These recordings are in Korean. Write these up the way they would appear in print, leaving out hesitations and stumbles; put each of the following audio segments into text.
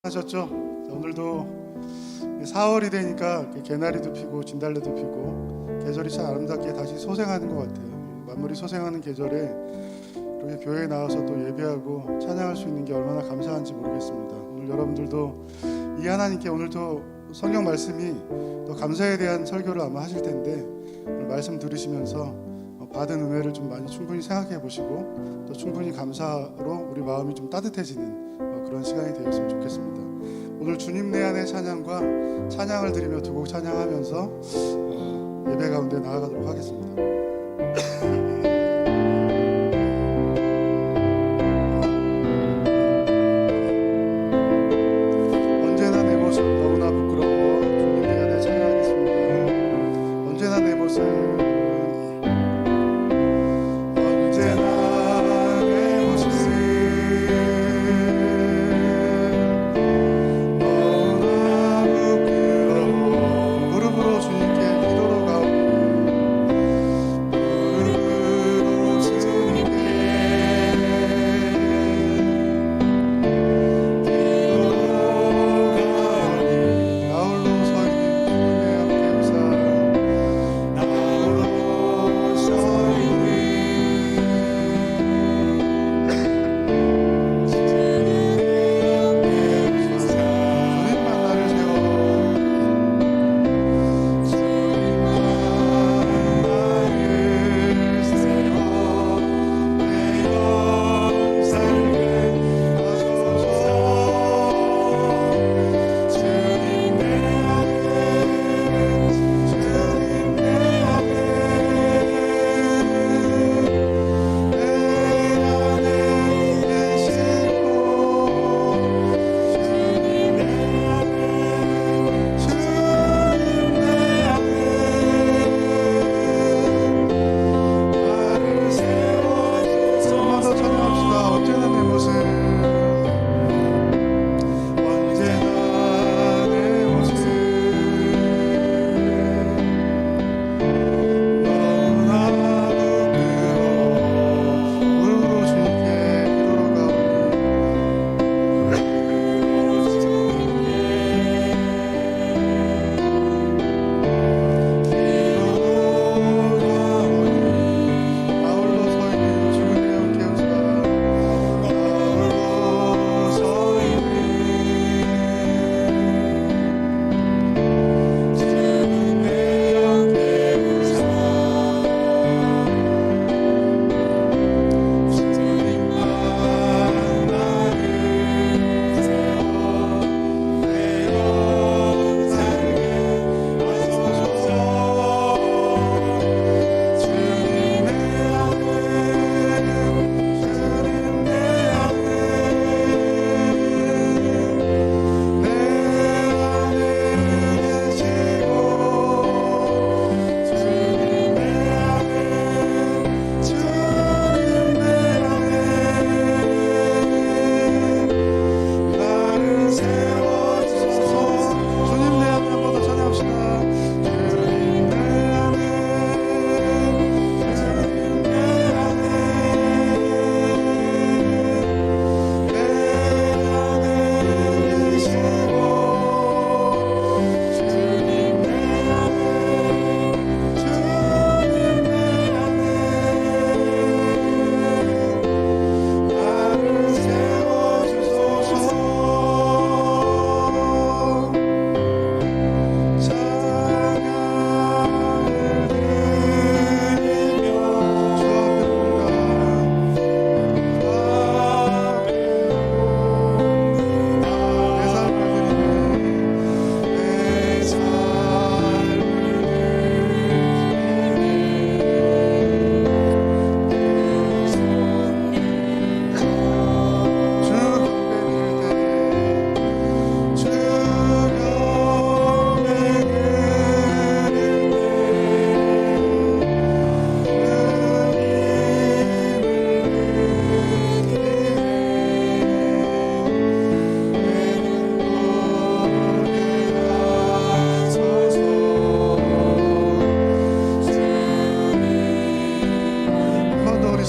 하셨죠? 자, 오늘도 4월이 되니까 개나리도 피고 진달래도 피고 계절이 참 아름답게 다시 소생하는 것 같아요. 만물이 소생하는 계절에 이렇게 교회에 나와서 또 예배하고 찬양할 수 있는 게 얼마나 감사한지 모르겠습니다. 오늘 여러분들도 이 하나님께 오늘도 성경 말씀이 또 감사에 대한 설교를 아마 하실 텐데 오늘 말씀 들으시면서 받은 은혜를 좀 많이 충분히 생각해 보시고 또 충분히 감사로 우리 마음이 좀 따뜻해지는 그런 시간이 되었으면 좋겠습니다. 오늘 주님 내 안의 찬양과 찬양을 드리며 두 곡 찬양하면서 예배 가운데 나아가도록 하겠습니다. 언제나 내 모습 너무나 부끄러워 주님 내 안에 찬양하겠습니다. 언제나 내 모습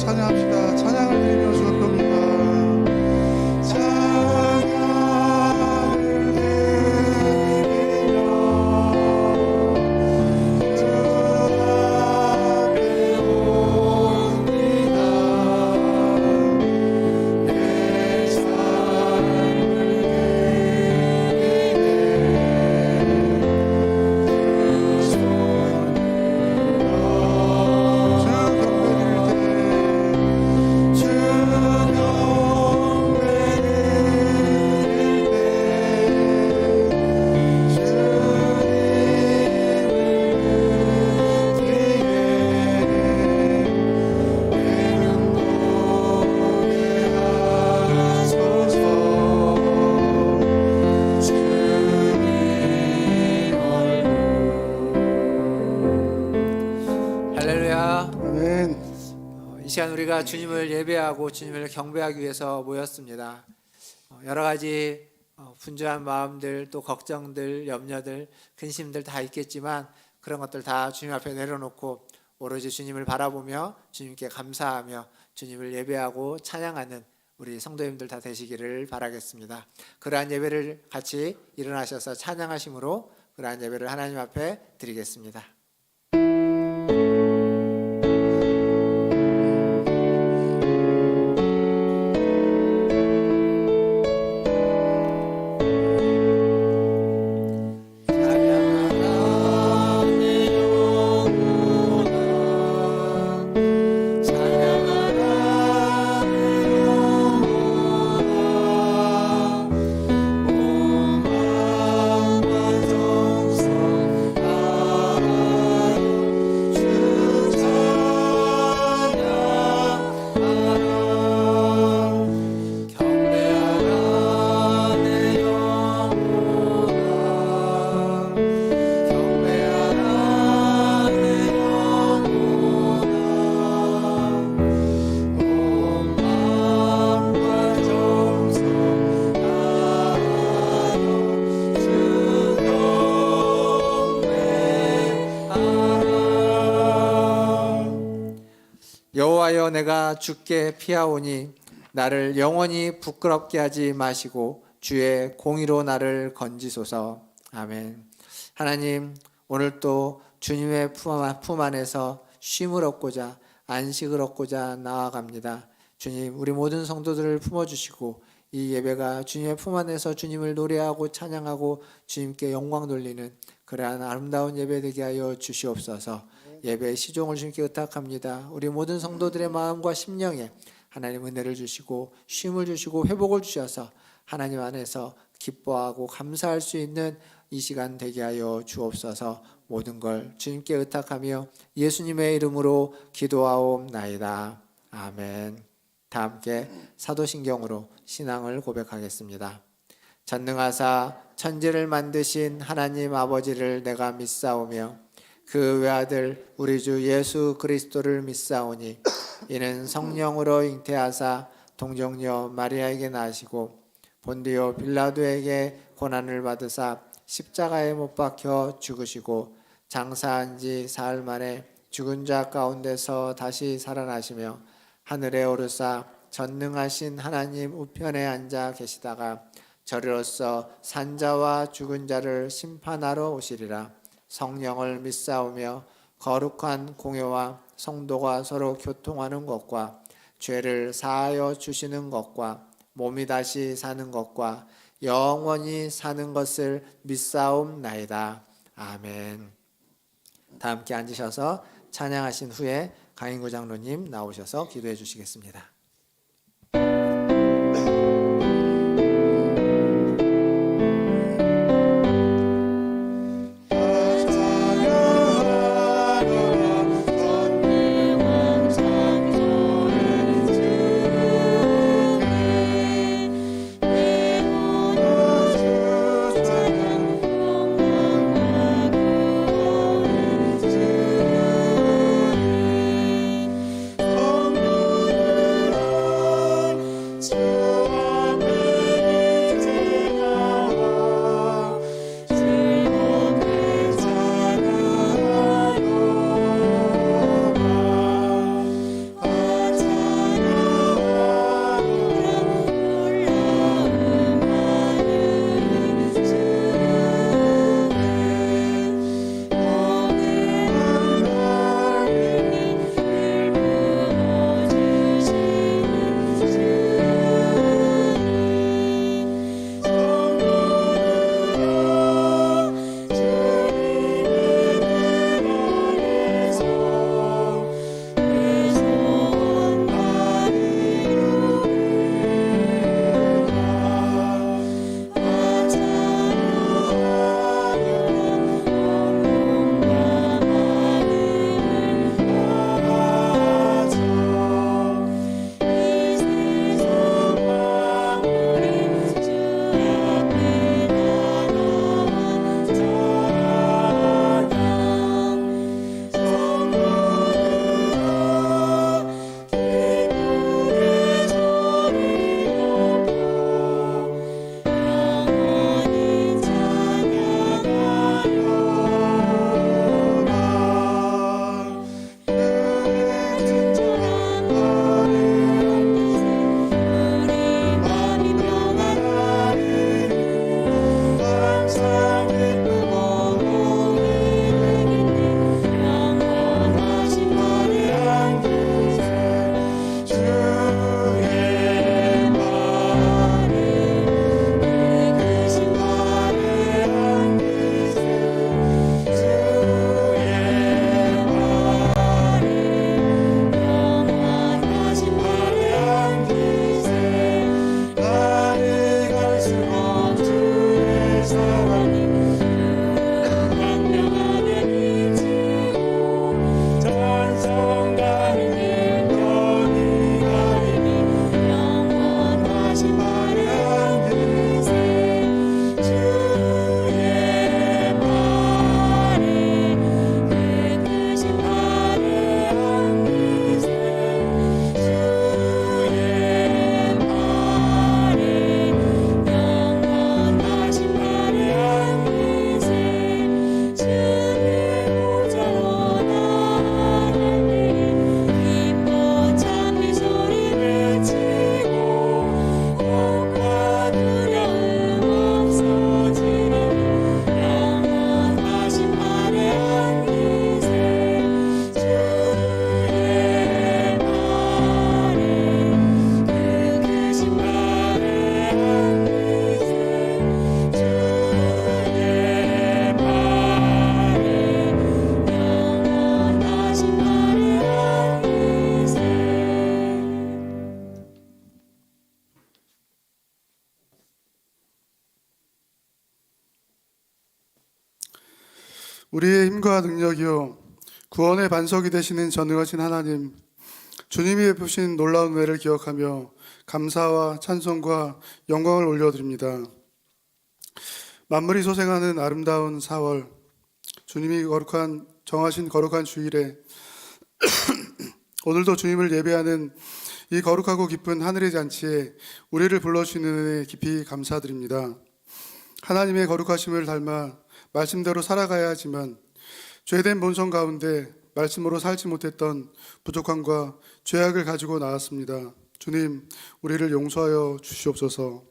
찬양합시다. 찬양을 드리며 주 앞에 옵니다. 찬양 시간 우리가 주님을 예배하고 주님을 경배하기 위해서 모였습니다. 여러 가지 분주한 마음들, 또 걱정들, 염려들, 근심들 다 있겠지만 그런 것들 다 주님 앞에 내려놓고 오로지 주님을 바라보며 주님께 감사하며 주님을 예배하고 찬양하는 우리 성도님들 다 되시기를 바라겠습니다. 그러한 예배를 같이 일어나셔서 찬양하심으로 그러한 예배를 하나님 앞에 드리겠습니다. 여호와여, 내가 주께 피하오니 나를 영원히 부끄럽게 하지 마시고 주의 공의로 나를 건지소서. 아멘. 하나님, 오늘 또 주님의 품 안에서 쉼을 얻고자 안식을 얻고자 나아갑니다. 주님, 우리 모든 성도들을 품어주시고 이 예배가 주님의 품 안에서 주님을 노래하고 찬양하고 주님께 영광 돌리는 그러한 아름다운 예배 되게 하여 주시옵소서. 예배의 시종을 주님께 의탁합니다. 우리 모든 성도들의 마음과 심령에 하나님 은혜를 주시고 쉼을 주시고 회복을 주셔서 하나님 안에서 기뻐하고 감사할 수 있는 이 시간 되게 하여 주옵소서. 모든 걸 주님께 의탁하며 예수님의 이름으로 기도하옵나이다. 아멘. 다 함께 사도신경으로 신앙을 고백하겠습니다. 전능하사 천지를 만드신 하나님 아버지를 내가 믿사오며 그 외아들 우리 주 예수 그리스도를 믿사오니 이는 성령으로 잉태하사 동정녀 마리아에게 나시고 본디오 빌라도에게 고난을 받으사 십자가에 못 박혀 죽으시고 장사한 지 사흘 만에 죽은 자 가운데서 다시 살아나시며 하늘에 오르사 전능하신 하나님 우편에 앉아 계시다가 저리로서 산자와 죽은 자를 심판하러 오시리라. 성령을 믿사오며 거룩한 공회와 성도가 서로 교통하는 것과 죄를 사하여 주시는 것과 몸이 다시 사는 것과 영원히 사는 것을 믿사옵나이다. 아멘. 다 함께 앉으셔서 찬양하신 후에 강인구 장로님 나오셔서 기도해 주시겠습니다. 우리의 힘과 능력이요 구원의 반석이 되시는 전능하신 하나님, 주님이 베푸신 놀라운 은혜를 기억하며 감사와 찬송과 영광을 올려드립니다. 만물이 소생하는 아름다운 4월, 주님이 정하신 거룩한 주일에 오늘도 주님을 예배하는 이 거룩하고 기쁜 하늘의 잔치에 우리를 불러주시는 은혜 깊이 감사드립니다. 하나님의 거룩하심을 닮아 말씀대로 살아가야 하지만 죄된 본성 가운데 말씀으로 살지 못했던 부족함과 죄악을 가지고 나왔습니다. 주님, 우리를 용서하여 주시옵소서.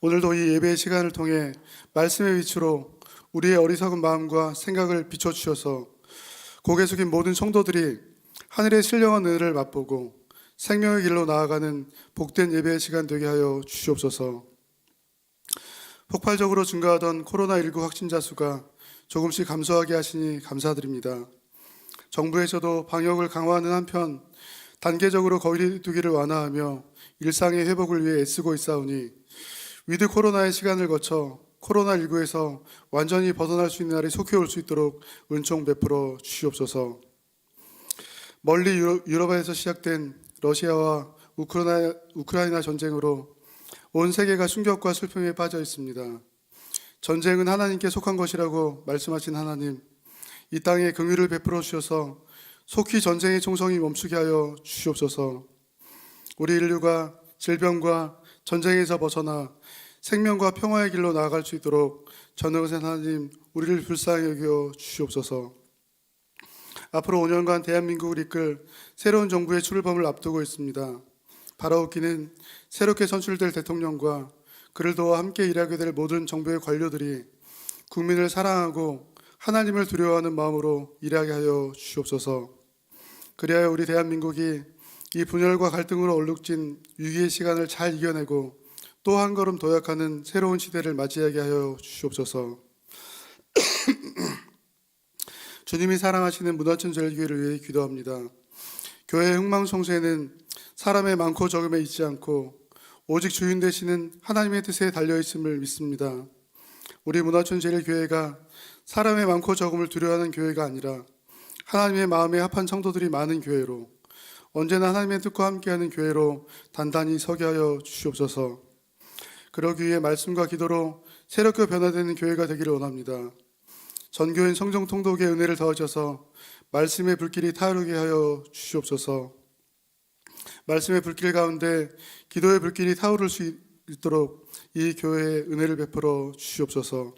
오늘도 이 예배의 시간을 통해 말씀의 위치로 우리의 어리석은 마음과 생각을 비춰주셔서 고개 숙인 모든 성도들이 하늘의 신령한 은혜를 맛보고 생명의 길로 나아가는 복된 예배의 시간 되게 하여 주시옵소서. 폭발적으로 증가하던 코로나19 확진자 수가 조금씩 감소하게 하시니 감사드립니다. 정부에서도 방역을 강화하는 한편 단계적으로 거리두기를 완화하며 일상의 회복을 위해 애쓰고 있사오니 위드 코로나의 시간을 거쳐 코로나19에서 완전히 벗어날 수 있는 날이 속히 올 수 있도록 은총 베풀어 주시옵소서. 멀리 유럽에서 시작된 러시아와 우크라이나 전쟁으로 온 세계가 충격과 슬픔에 빠져 있습니다. 전쟁은 하나님께 속한 것이라고 말씀하신 하나님, 이 땅에 긍휼을 베풀어 주셔서 속히 전쟁의 총성이 멈추게 하여 주시옵소서. 우리 인류가 질병과 전쟁에서 벗어나 생명과 평화의 길로 나아갈 수 있도록 전능하신 하나님, 우리를 불쌍히 여겨 주시옵소서. 앞으로 5년간 대한민국을 이끌 새로운 정부의 출범을 앞두고 있습니다. 바라옵기는 새롭게 선출될 대통령과 그를 도와 함께 일하게 될 모든 정부의 관료들이 국민을 사랑하고 하나님을 두려워하는 마음으로 일하게 하여 주시옵소서. 그리하여 우리 대한민국이 이 분열과 갈등으로 얼룩진 위기의 시간을 잘 이겨내고 또 한 걸음 도약하는 새로운 시대를 맞이하게 하여 주시옵소서. 주님이 사랑하시는 문화천절교회를 위해 기도합니다. 교회의 흥망성쇠는 사람의 많고 적음에 있지 않고 오직 주인 되시는 하나님의 뜻에 달려있음을 믿습니다. 우리 문화천제일교회가 사람의 많고 적음을 두려워하는 교회가 아니라 하나님의 마음에 합한 성도들이 많은 교회로, 언제나 하나님의 뜻과 함께하는 교회로 단단히 서게 하여 주시옵소서. 그러기 위해 말씀과 기도로 새롭게 변화되는 교회가 되기를 원합니다. 전교인 성정통독의 은혜를 더하셔서 말씀의 불길이 타오르게 하여 주시옵소서. 말씀의 불길 가운데 기도의 불길이 타오를 수 있도록 이 교회에 은혜를 베풀어 주시옵소서.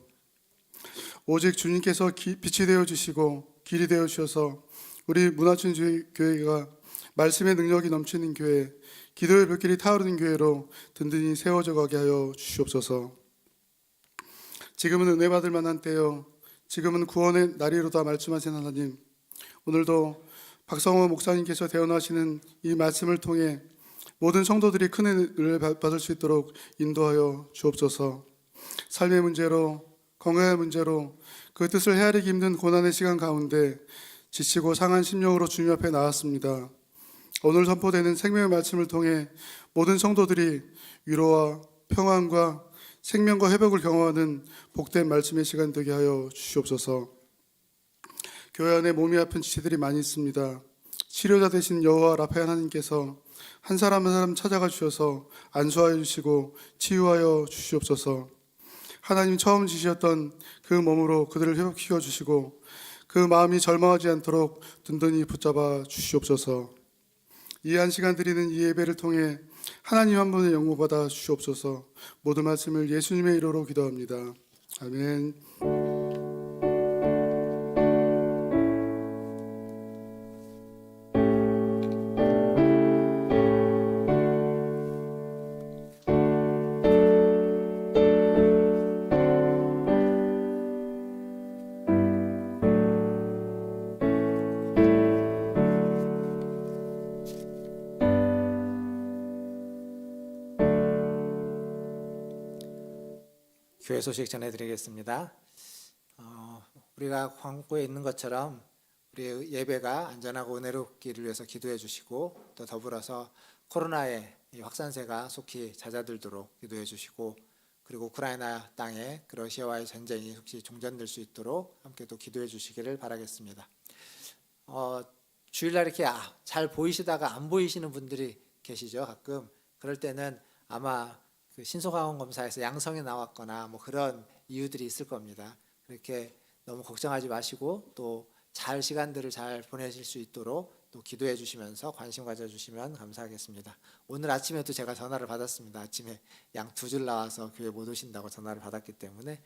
오직 주님께서 빛이 되어 주시고 길이 되어 주셔서 우리 문화천주의 교회가 말씀의 능력이 넘치는 교회, 기도의 불길이 타오르는 교회로 든든히 세워져 가게 하여 주시옵소서. 지금은 은혜 받을 만한 때요, 지금은 구원의 날이로다 말씀하신 하나님, 오늘도 박성호 목사님께서 대언하시는 이 말씀을 통해 모든 성도들이 큰 은혜를 받을 수 있도록 인도하여 주옵소서. 삶의 문제로, 건강의 문제로 그 뜻을 헤아리기 힘든 고난의 시간 가운데 지치고 상한 심령으로 주님 앞에 나왔습니다. 오늘 선포되는 생명의 말씀을 통해 모든 성도들이 위로와 평안과 생명과 회복을 경험하는 복된 말씀의 시간 되게 하여 주시옵소서. 교회 안에 몸이 아픈 지체들이 많이 있습니다. 치료자 되신 여호와 라파 하나님께서 한 사람 한 사람 찾아가 주셔서 안수하여 주시고 치유하여 주시옵소서. 하나님 처음 지시었던 그 몸으로 그들을 회복시켜 주시고 그 마음이 절망하지 않도록 든든히 붙잡아 주시옵소서. 이 한 시간 드리는 이 예배를 통해 하나님 한 분의 영광 받아 주시옵소서. 모든 말씀을 예수님의 이름으로 기도합니다. 아멘. 교회 소식 전해드리겠습니다. 우리가 광고에 있는 것처럼 우리 예배가 안전하고 은혜롭기를 위해서 기도해 주시고, 또 더불어서 코로나의 이 확산세가 속히 잦아들도록 기도해 주시고, 그리고 우크라이나 땅에 그 러시아와의 전쟁이 혹시 종전될 수 있도록 함께 또 기도해 주시기를 바라겠습니다. 주일날 이렇게 잘 보이시다가 안 보이시는 분들이 계시죠. 가끔 그럴 때는 아마 그 신속항원 검사에서 양성이 나왔거나 뭐 그런 이유들이 있을 겁니다. 그렇게 너무 걱정하지 마시고 또 잘 시간들을 잘 보내실 수 있도록 또 기도해 주시면서 관심 가져 주시면 감사하겠습니다. 오늘 아침에도 제가 전화를 받았습니다. 아침에 양 두 줄 나와서 교회 못 오신다고 전화를 받았기 때문에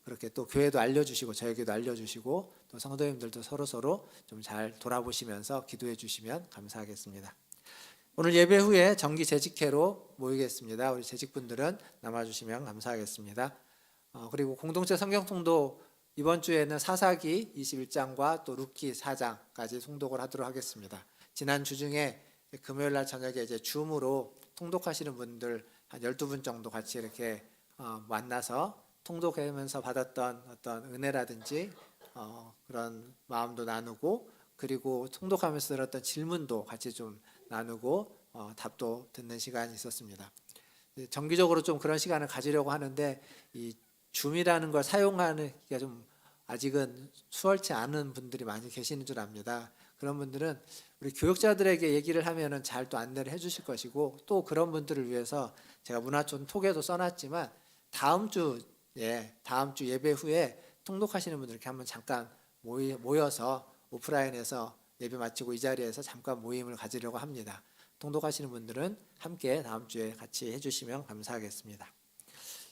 그렇게 또 교회도 알려주시고 저에게도 알려주시고 또 성도님들도 서로 좀 잘 돌아보시면서 기도해 주시면 감사하겠습니다. 오늘 예배 후에 정기 재직회로 모이겠습니다. 우리 재직분들은 남아주시면 감사하겠습니다. 그리고 공동체 성경통도 이번 주에는 사사기 21장과 또 루키 4장까지 통독을 하도록 하겠습니다. 지난 주 중에 금요일 날 저녁에 이제 줌으로 통독하시는 분들 한 12분 정도 같이 이렇게 만나서 통독하면서 받았던 어떤 은혜라든지 그런 마음도 나누고 그리고 통독하면서 들었던 질문도 같이 좀 나누고 답도 듣는 시간이 있었습니다. 정기적으로 좀 그런 시간을 가지려고 하는데 이 줌이라는 걸 사용하는 게 좀 아직은 수월치 않은 분들이 많이 계시는 줄 압니다. 그런 분들은 우리 교육자들에게 얘기를 하면은 잘 또 안내를 해주실 것이고 또 그런 분들을 위해서 제가 문화촌 톡에도 써놨지만 다음 주 예배 후에 통독하시는 분들 이렇게 한번 잠깐 모여서 오프라인에서 예배 마치고 이 자리에서 잠깐 모임을 가지려고 합니다. 통독하시는 분들은 함께 다음 주에 같이 해주시면 감사하겠습니다.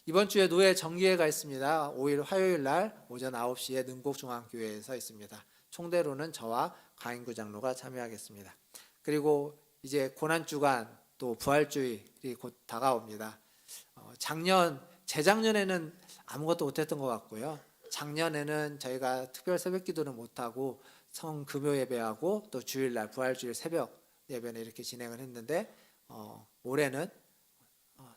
이번 주에 노예 정기회가 있습니다. 5일 화요일 날 오전 9시에 능곡중앙교회에서 있습니다. 총대로는 저와 강인구 장로가 참여하겠습니다. 그리고 이제 고난주간 또 부활주일이 곧 다가옵니다. 재작년에는 아무것도 못했던 것 같고요. 작년에는 저희가 특별 새벽기도는 못하고 성금요 예배하고 또 주일날 부활주일 새벽 예배는 이렇게 진행을 했는데 올해는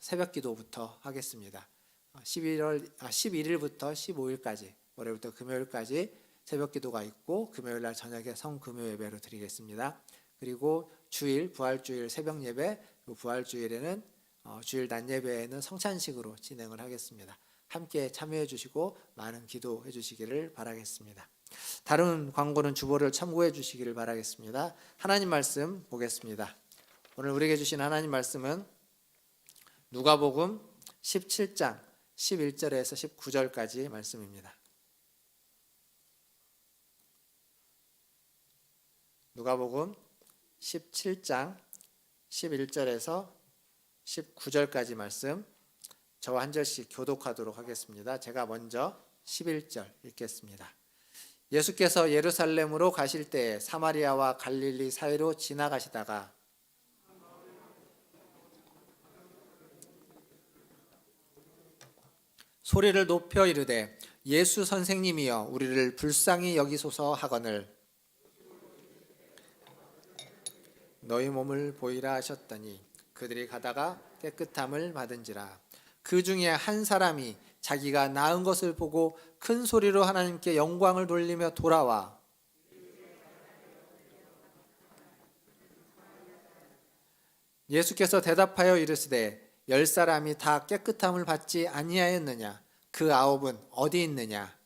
새벽기도부터 하겠습니다. 11일부터 15일까지 월요일부터 금요일까지 새벽기도가 있고 금요일날 저녁에 성금요 예배로 드리겠습니다. 그리고 주일 부활주일 새벽 예배, 부활주일에는 주일 낮 예배에는 성찬식으로 진행을 하겠습니다. 함께 참여해 주시고 많은 기도해 주시기를 바라겠습니다. 다른 광고는 주보를 참고해 주시기를 바라겠습니다. 하나님 말씀 보겠습니다. 오늘 우리에게 주신 하나님 말씀은 누가복음 17장 11절에서 19절까지 말씀입니다. 누가복음 17장 11절에서 19절까지 말씀 저와 한 절씩 교독하도록 하겠습니다. 제가 먼저 11절 읽겠습니다. 예수께서 예루살렘으로 가실 때 사마리아와 갈릴리 사이로 지나가시다가 소리를 높여 이르되 예수 선생님이여 우리를 불쌍히 여기소서 하거늘 너희 몸을 보이라 하셨더니 그들이 가다가 깨끗함을 받은지라. 그 중에 한 사람이 자기가 나은 것을 보고 큰 소리로 하나님께 영광을 돌리며 돌아와 예수께서 대답하여 이르시되 10사람이 다 깨끗함을 받지 아니하였느냐? 그 9은 어디 있느냐?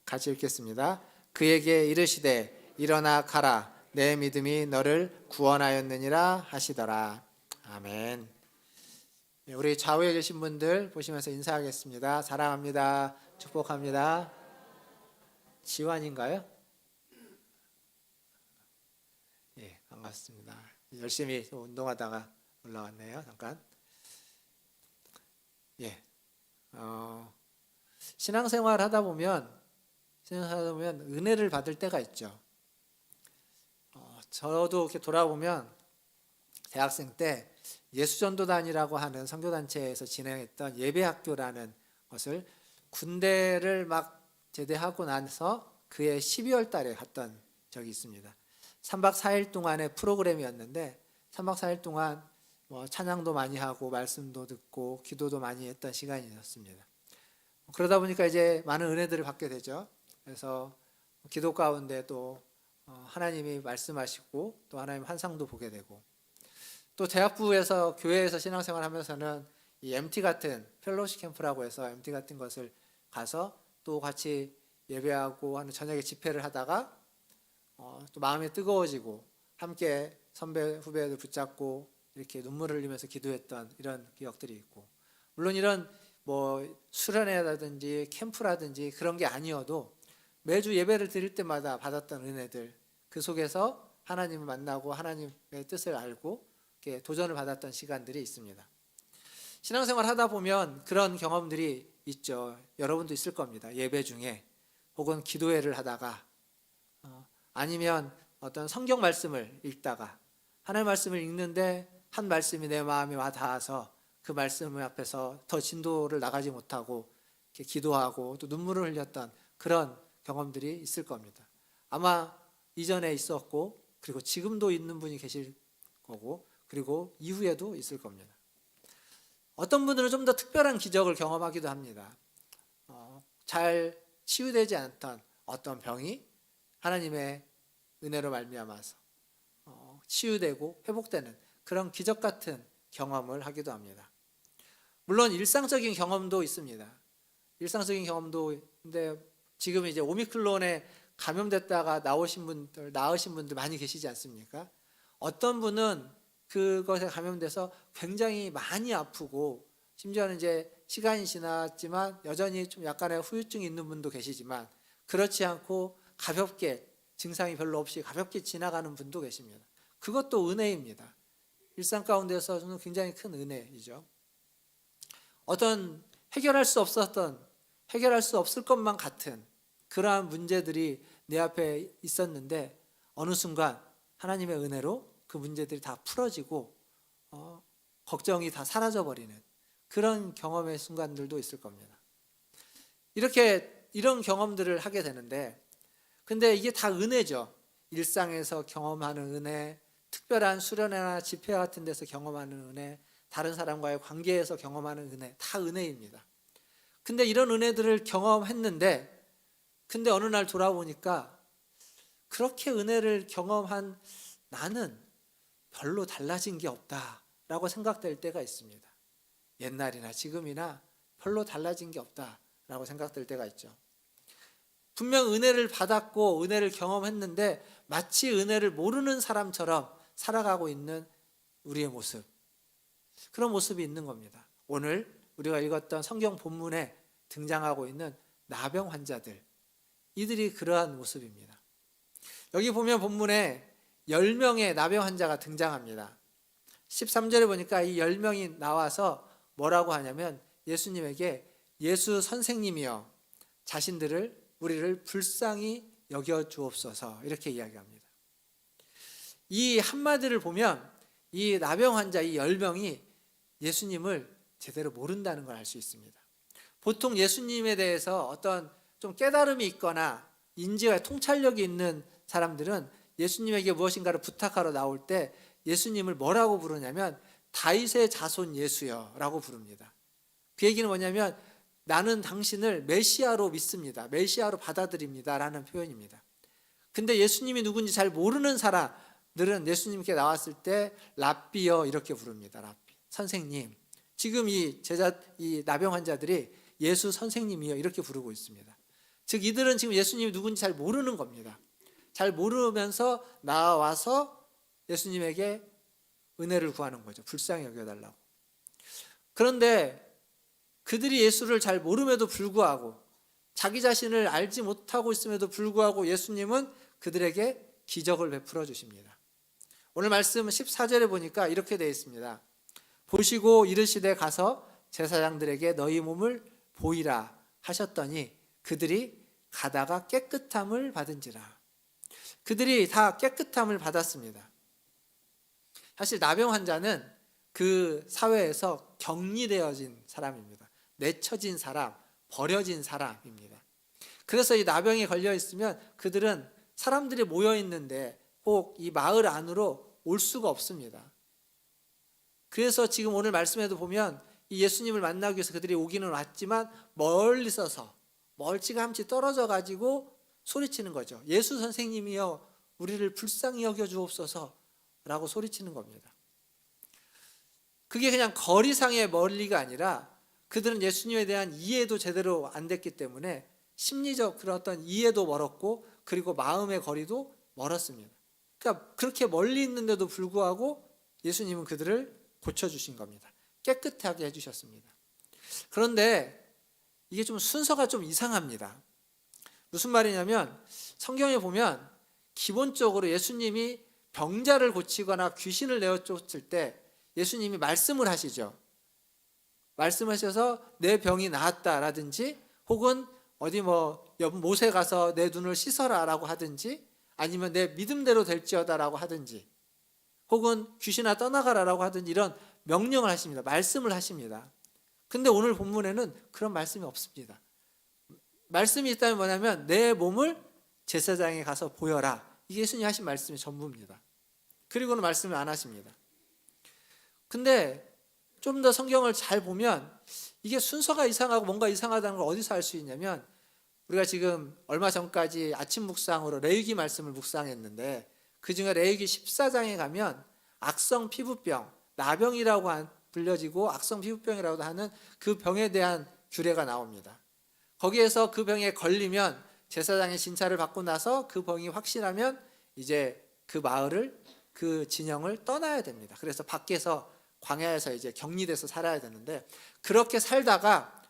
같이 읽겠습니다. 그에게 이르시되 일어나 가라 내 믿음이 너를 구원하였느니라 하시더라. 아멘. 우리 좌우에 계신 분들 보시면서 인사하겠습니다. 사랑합니다. 축복합니다. 지환인가요? 예, 반갑습니다. 열심히 운동하다가 올라왔네요. 잠깐. 예, 신앙생활 하다 보면 은혜를 받을 때가 있죠. 저도 이렇게 돌아보면 대학생 때 예수전도단이라고 하는 선교단체에서 진행했던 예배학교라는 것을 군대를 막 제대하고 나서 그해 12월 달에 갔던 적이 있습니다. 3박 4일 동안의 프로그램이었는데 3박 4일 동안 찬양도 많이 하고 말씀도 듣고 기도도 많이 했던 시간이었습니다. 그러다 보니까 이제 많은 은혜들을 받게 되죠. 그래서 기도 가운데 또 하나님이 말씀하시고 또 하나님 환상도 보게 되고 또 대학부에서 교회에서 신앙생활 하면서는 이 MT 같은 펠로시 캠프라고 해서 MT 같은 것을 가서 또 같이 예배하고 하는 저녁에 집회를 하다가 또 마음이 뜨거워지고 함께 선배 후배들 붙잡고 이렇게 눈물을 흘리면서 기도했던 이런 기억들이 있고, 물론 이런 뭐 수련회라든지 캠프라든지 그런 게 아니어도 매주 예배를 드릴 때마다 받았던 은혜들, 그 속에서 하나님을 만나고 하나님의 뜻을 알고 이렇게 도전을 받았던 시간들이 있습니다. 신앙생활 하다 보면 그런 경험들이 있죠. 여러분도 있을 겁니다. 예배 중에 혹은 기도회를 하다가 아니면 어떤 성경 말씀을 읽다가 하나님 말씀을 읽는데 한 말씀이 내 마음에 와 닿아서 그 말씀 앞에서 더 진도를 나가지 못하고 이렇게 기도하고 또 눈물을 흘렸던 그런 경험들이 있을 겁니다. 아마 이전에 있었고 그리고 지금도 있는 분이 계실 거고 그리고 이후에도 있을 겁니다. 어떤 분들은 좀 더 특별한 기적을 경험하기도 합니다. 잘 치유되지 않던 어떤 병이 하나님의 은혜로 말미암아서 치유되고 회복되는 그런 기적 같은 경험을 하기도 합니다. 물론 일상적인 경험도 있습니다. 일상적인 경험도 근데 지금 이제 오미크론에 감염됐다가 나으신 분들 많이 계시지 않습니까? 어떤 분은 그것에 감염돼서 굉장히 많이 아프고 심지어는 이제 시간이 지났지만 여전히 좀 약간의 후유증이 있는 분도 계시지만 그렇지 않고 가볍게 증상이 별로 없이 가볍게 지나가는 분도 계십니다. 그것도 은혜입니다. 일상 가운데서는 굉장히 큰 은혜이죠. 어떤 해결할 수 없을 것만 같은 그러한 문제들이 내 앞에 있었는데 어느 순간 하나님의 은혜로 그 문제들이 다 풀어지고 걱정이 다 사라져버리는 그런 경험의 순간들도 있을 겁니다. 이런 경험들을 하게 되는데 근데 이게 다 은혜죠. 일상에서 경험하는 은혜, 특별한 수련회나 집회 같은 데서 경험하는 은혜, 다른 사람과의 관계에서 경험하는 은혜, 다 은혜입니다. 근데 이런 은혜들을 경험했는데 근데 어느 날 돌아보니까 그렇게 은혜를 경험한 나는 별로 달라진 게 없다라고 생각될 때가 있습니다. 옛날이나 지금이나 별로 달라진 게 없다라고 생각될 때가 있죠. 분명 은혜를 받았고 은혜를 경험했는데 마치 은혜를 모르는 사람처럼 살아가고 있는 우리의 모습, 그런 모습이 있는 겁니다. 오늘 우리가 읽었던 성경 본문에 등장하고 있는 나병 환자들, 이들이 그러한 모습입니다. 여기 보면 본문에 10명의 나병 환자가 등장합니다. 13절에 보니까 이 10명이 나와서 뭐라고 하냐면 예수님에게 예수 선생님이여 우리를 불쌍히 여겨 주옵소서 이렇게 이야기합니다. 이 한마디를 보면 이 나병 환자 이 10명이 예수님을 제대로 모른다는 걸 알 수 있습니다. 보통 예수님에 대해서 어떤 좀 깨달음이 있거나 인지와 통찰력이 있는 사람들은 예수님에게 무엇인가를 부탁하러 나올 때 예수님을 뭐라고 부르냐면 다윗의 자손 예수여 라고 부릅니다. 그 얘기는 뭐냐면 나는 당신을 메시아로 믿습니다. 메시아로 받아들입니다 라는 표현입니다. 근데 예수님이 누군지 잘 모르는 사람들은 예수님께 나왔을 때 랍비여 이렇게 부릅니다. 랍비, 선생님. 지금 이 나병 환자들이 예수 선생님이여 이렇게 부르고 있습니다. 즉 이들은 지금 예수님이 누군지 잘 모르는 겁니다. 잘 모르면서 나와서 예수님에게 은혜를 구하는 거죠. 불쌍히 여겨달라고. 그런데 그들이 예수를 잘 모름에도 불구하고 자기 자신을 알지 못하고 있음에도 불구하고 예수님은 그들에게 기적을 베풀어 주십니다. 오늘 말씀 14절에 보니까 이렇게 되어 있습니다. 보시고 이르시되 가서 제사장들에게 너희 몸을 보이라 하셨더니 그들이 가다가 깨끗함을 받은지라. 그들이 다 깨끗함을 받았습니다. 사실 나병 환자는 그 사회에서 격리되어진 사람입니다. 내쳐진 사람, 버려진 사람입니다. 그래서 이 나병에 걸려 있으면 그들은 사람들이 모여 있는데 꼭 이 마을 안으로 올 수가 없습니다. 그래서 지금 오늘 말씀에도 보면 이 예수님을 만나기 위해서 그들이 오기는 왔지만 멀리 서서 멀찌감치 떨어져 가지고 소리치는 거죠. 예수 선생님이여 우리를 불쌍히 여겨 주옵소서 라고 소리치는 겁니다. 그게 그냥 거리상의 멀리가 아니라 그들은 예수님에 대한 이해도 제대로 안 됐기 때문에 심리적 그런 어떤 이해도 멀었고 그리고 마음의 거리도 멀었습니다. 그러니까 그렇게 멀리 있는데도 불구하고 예수님은 그들을 고쳐주신 겁니다. 깨끗하게 해주셨습니다. 그런데 이게 좀 순서가 좀 이상합니다. 무슨 말이냐면 성경에 보면 기본적으로 예수님이 병자를 고치거나 귀신을 내어쫓을 때 예수님이 말씀을 하시죠. 말씀하셔서 내 병이 나았다라든지 혹은 어디 모세 가서 내 눈을 씻어라라고 하든지 아니면 내 믿음대로 될지어다라고 하든지 혹은 귀신아 떠나가라라고 하든지 이런 명령을 하십니다. 말씀을 하십니다. 근데 오늘 본문에는 그런 말씀이 없습니다. 말씀이 있다면 뭐냐면 내 몸을 제사장에 가서 보여라. 이게 예수님이 하신 말씀이 전부입니다. 그리고는 말씀을 안 하십니다. 근데 좀 더 성경을 잘 보면 이게 순서가 이상하고 뭔가 이상하다는 걸 어디서 알 수 있냐면 우리가 지금 얼마 전까지 아침 묵상으로 레위기 말씀을 묵상했는데 그중에 레위기 14장에 가면 악성 피부병, 나병이라고 불려지고 악성 피부병이라고 하는 그 병에 대한 규례가 나옵니다. 거기에서 그 병에 걸리면 제사장의 진찰을 받고 나서 그 병이 확실하면 이제 그 마을을 그 진영을 떠나야 됩니다. 그래서 밖에서 광야에서 이제 격리돼서 살아야 되는데 그렇게 살다가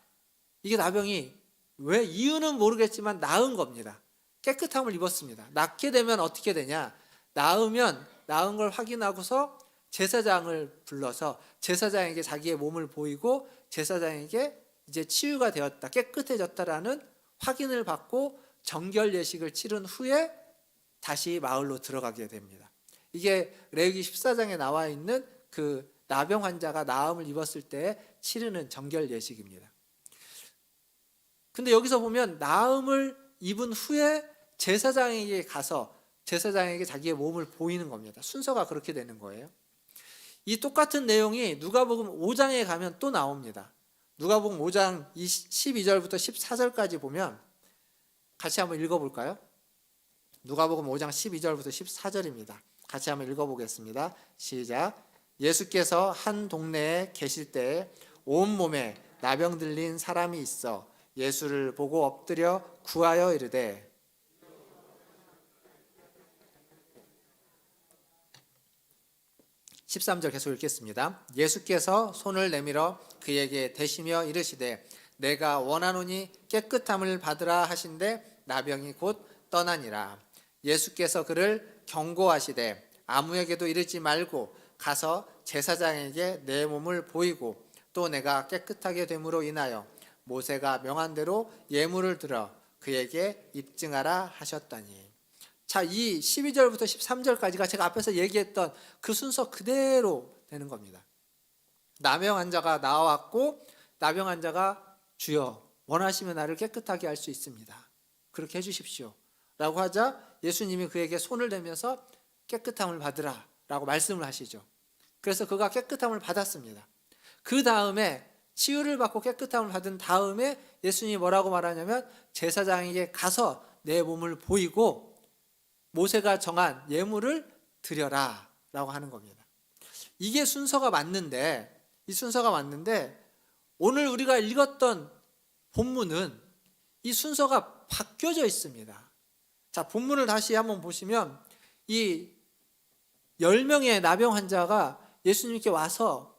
이게 나병이 왜 이유는 모르겠지만 나은 겁니다. 깨끗함을 입었습니다. 낫게 되면 어떻게 되냐? 나은 걸 확인하고서 제사장을 불러서 제사장에게 자기의 몸을 보이고 제사장에게 이제 치유가 되었다, 깨끗해졌다라는 확인을 받고 정결 예식을 치른 후에 다시 마을로 들어가게 됩니다. 이게 레위기 14장에 나와 있는 그 나병 환자가 나음을 입었을 때 치르는 정결 예식입니다. 근데 여기서 보면 나음을 입은 후에 제사장에게 가서 제사장에게 자기의 몸을 보이는 겁니다. 순서가 그렇게 되는 거예요. 이 똑같은 내용이 누가복음 5장에 가면 또 나옵니다. 누가복음 5장 12절부터 14절까지 보면 같이 한번 읽어볼까요? 누가복음 5장 12절부터 14절입니다. 같이 한번 읽어보겠습니다. 시작. 예수께서 한 동네에 계실 때에 온몸에 나병 들린 사람이 있어 예수를 보고 엎드려 구하여 이르되 13절 계속 읽겠습니다. 예수께서 손을 내밀어 그에게 대시며 이르시되 내가 원하노니 깨끗함을 받으라 하신대 나병이 곧 떠나니라. 예수께서 그를 경고하시되 아무에게도 이르지 말고 가서 제사장에게 내 몸을 보이고 또 내가 깨끗하게 됨으로 인하여 모세가 명한 대로 예물을 들어 그에게 입증하라 하셨다니. 자, 이 12절부터 13절까지가 제가 앞에서 얘기했던 그 순서 그대로 되는 겁니다. 나병 환자가 나왔고 나병 환자가 주여 원하시면 나를 깨끗하게 할 수 있습니다. 그렇게 해주십시오 라고 하자 예수님이 그에게 손을 대면서 깨끗함을 받으라 라고 말씀을 하시죠. 그래서 그가 깨끗함을 받았습니다. 그 다음에 치유를 받고 깨끗함을 받은 다음에 예수님이 뭐라고 말하냐면 제사장에게 가서 내 몸을 보이고 모세가 정한 예물을 드려라 라고 하는 겁니다. 이게 순서가 맞는데 이 순서가 맞는데 오늘 우리가 읽었던 본문은 이 순서가 바뀌어져 있습니다. 자, 본문을 다시 한번 보시면 이 10명의 나병 환자가 예수님께 와서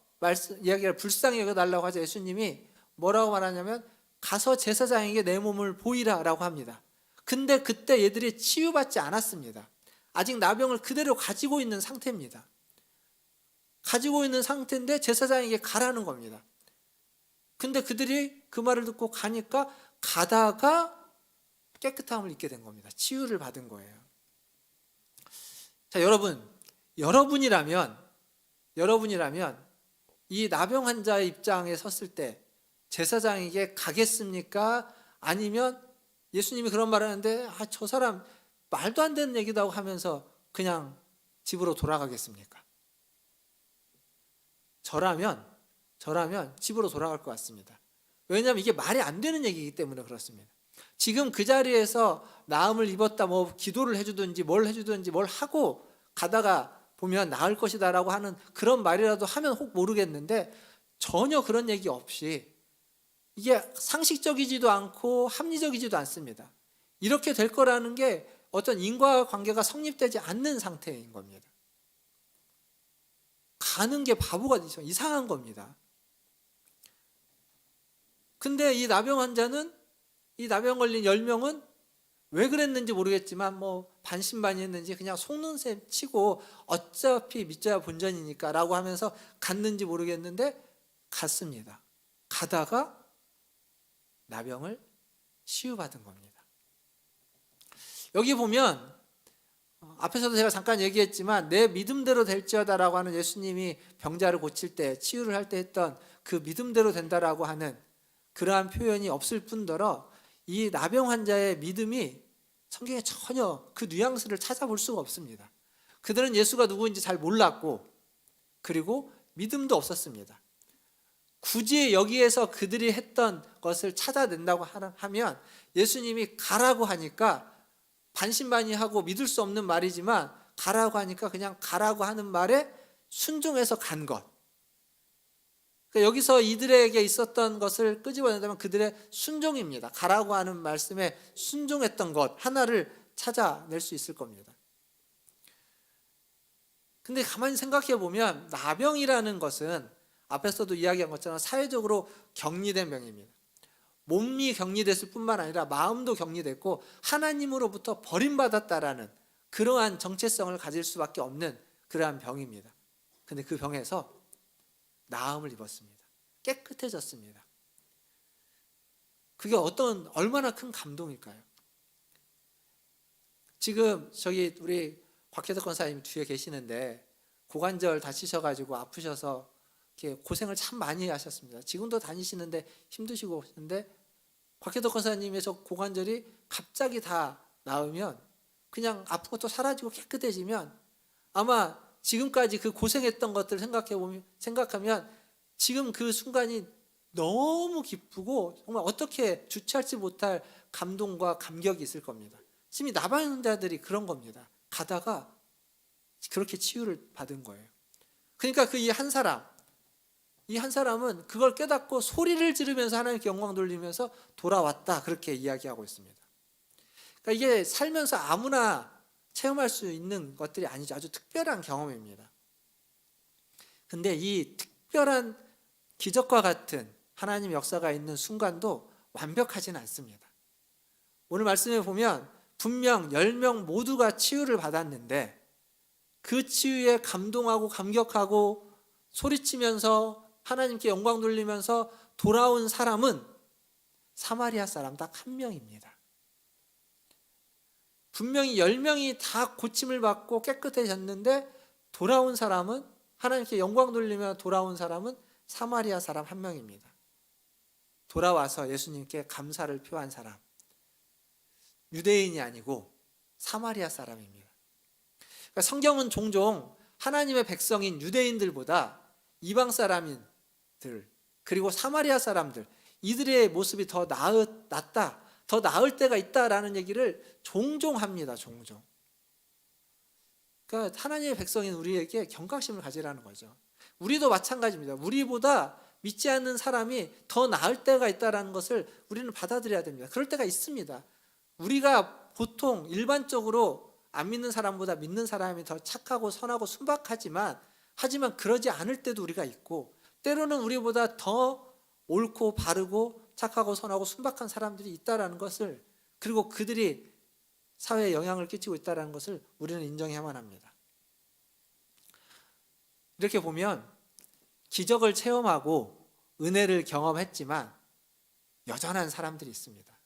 이야기를 불쌍히 여겨달라고 하자 예수님이 뭐라고 말하냐면 가서 제사장에게 내 몸을 보이라 라고 합니다. 근데 그때 얘들이 치유받지 않았습니다. 아직 나병을 그대로 가지고 있는 상태입니다. 가지고 있는 상태인데 제사장에게 가라는 겁니다. 근데 그들이 그 말을 듣고 가니까 가다가 깨끗함을 입게 된 겁니다. 치유를 받은 거예요. 자, 여러분이라면 이 나병 환자의 입장에 섰을 때 제사장에게 가겠습니까? 아니면 예수님이 그런 말을 하는데 저 사람 말도 안 되는 얘기도 하고 하면서 그냥 집으로 돌아가겠습니까? 저라면 집으로 돌아갈 것 같습니다. 왜냐하면 이게 말이 안 되는 얘기이기 때문에 그렇습니다. 지금 그 자리에서 나음을 입었다 기도를 해주든지 뭘 해주든지 뭘 하고 가다가 보면 나을 것이다라고 하는 그런 말이라도 하면 혹 모르겠는데 전혀 그런 얘기 없이 이게 상식적이지도 않고 합리적이지도 않습니다. 이렇게 될 거라는 게 어떤 인과관계가 성립되지 않는 상태인 겁니다. 가는 게 바보가 되죠. 이상한 겁니다. 근데 이 나병 환자는, 이 나병 걸린 10명은 왜 그랬는지 모르겠지만 뭐 반신반의했는지 그냥 속는 셈 치고 어차피 믿져야 본전이니까 라고 하면서 갔는지 모르겠는데 갔습니다. 가다가 나병을 치유받은 겁니다. 여기 보면 앞에서도 제가 잠깐 얘기했지만 내 믿음대로 될지어다라고 하는 예수님이 병자를 고칠 때, 치유를 할 때 했던 그 믿음대로 된다라고 하는 그러한 표현이 없을 뿐더러 이 나병 환자의 믿음이 성경에 전혀 그 뉘앙스를 찾아볼 수가 없습니다. 그들은 예수가 누구인지 잘 몰랐고 그리고 믿음도 없었습니다. 굳이 여기에서 그들이 했던 것을 찾아낸다고 하면 예수님이 가라고 하니까 반신반의하고 믿을 수 없는 말이지만 가라고 하니까 그냥 가라고 하는 말에 순종해서 간 것. 그러니까 여기서 이들에게 있었던 것을 끄집어낸다면 그들의 순종입니다. 가라고 하는 말씀에 순종했던 것 하나를 찾아낼 수 있을 겁니다. 근데 가만히 생각해 보면 나병이라는 것은 앞에서도 이야기한 것처럼 사회적으로 격리된 병입니다. 몸이 격리됐을 뿐만 아니라 마음도 격리됐고 하나님으로부터 버림받았다라는 그러한 정체성을 가질 수밖에 없는 그러한 병입니다. 근데 그 병에서 나음을 입었습니다. 깨끗해졌습니다. 그게 얼마나 큰 감동일까요? 지금 저기 우리 곽혜덕 권사님 뒤에 계시는데 고관절 다치셔가지고 아프셔서 이렇게 고생을 참 많이 하셨습니다. 지금도 다니시는데 힘드시고 하는데 곽혜덕 권사님의 저 고관절이 갑자기 다 나으면 그냥 아픈 것도 사라지고 깨끗해지면 아마 지금까지 그 고생했던 것들 생각하면 지금 그 순간이 너무 기쁘고 정말 어떻게 주체하지 못할 감동과 감격이 있을 겁니다. 지금 이 나병자들이 그런 겁니다. 가다가 그렇게 치유를 받은 거예요. 그러니까 그 이 한 사람은 그걸 깨닫고 소리를 지르면서 하나님께 영광 돌리면서 돌아왔다 그렇게 이야기하고 있습니다. 그러니까 이게 살면서 아무나 체험할 수 있는 것들이 아니죠. 아주 특별한 경험입니다. 근데 이 특별한 기적과 같은 하나님 역사가 있는 순간도 완벽하지는 않습니다. 오늘 말씀에 보면 분명 10명 모두가 치유를 받았는데 그 치유에 감동하고 감격하고 소리치면서 하나님께 영광 돌리면서 돌아온 사람은 사마리아 사람 딱 한 명입니다. 분명히 10명이 다 고침을 받고 깨끗해졌는데 돌아온 사람은 하나님께 영광 돌리며 돌아온 사람은 사마리아 사람 한 명입니다. 돌아와서 예수님께 감사를 표한 사람. 유대인이 아니고 사마리아 사람입니다. 그러니까 성경은 종종 하나님의 백성인 유대인들보다 이방 사람들 그리고 사마리아 사람들 이들의 모습이 더 낫다, 더 나을 때가 있다라는 얘기를 종종 합니다. 종종. 그러니까 하나님의 백성인 우리에게 경각심을 가지라는 거죠. 우리도 마찬가지입니다. 우리보다 믿지 않는 사람이 더 나을 때가 있다는 것을 우리는 받아들여야 됩니다. 그럴 때가 있습니다. 우리가 보통 일반적으로 안 믿는 사람보다 믿는 사람이 더 착하고 선하고 순박하지만 그러지 않을 때도 우리가 있고 때로는 우리보다 더 옳고 바르고 착하고 선하고 순박한 사람들이 있다는 것을 그리고 그들이 사회에 영향을 끼치고 있다는 것을 우리는 인정해야만 합니다. 이렇게 보면 기적을 체험하고 은혜를 경험했지만 여전한 사람들이 있습니다.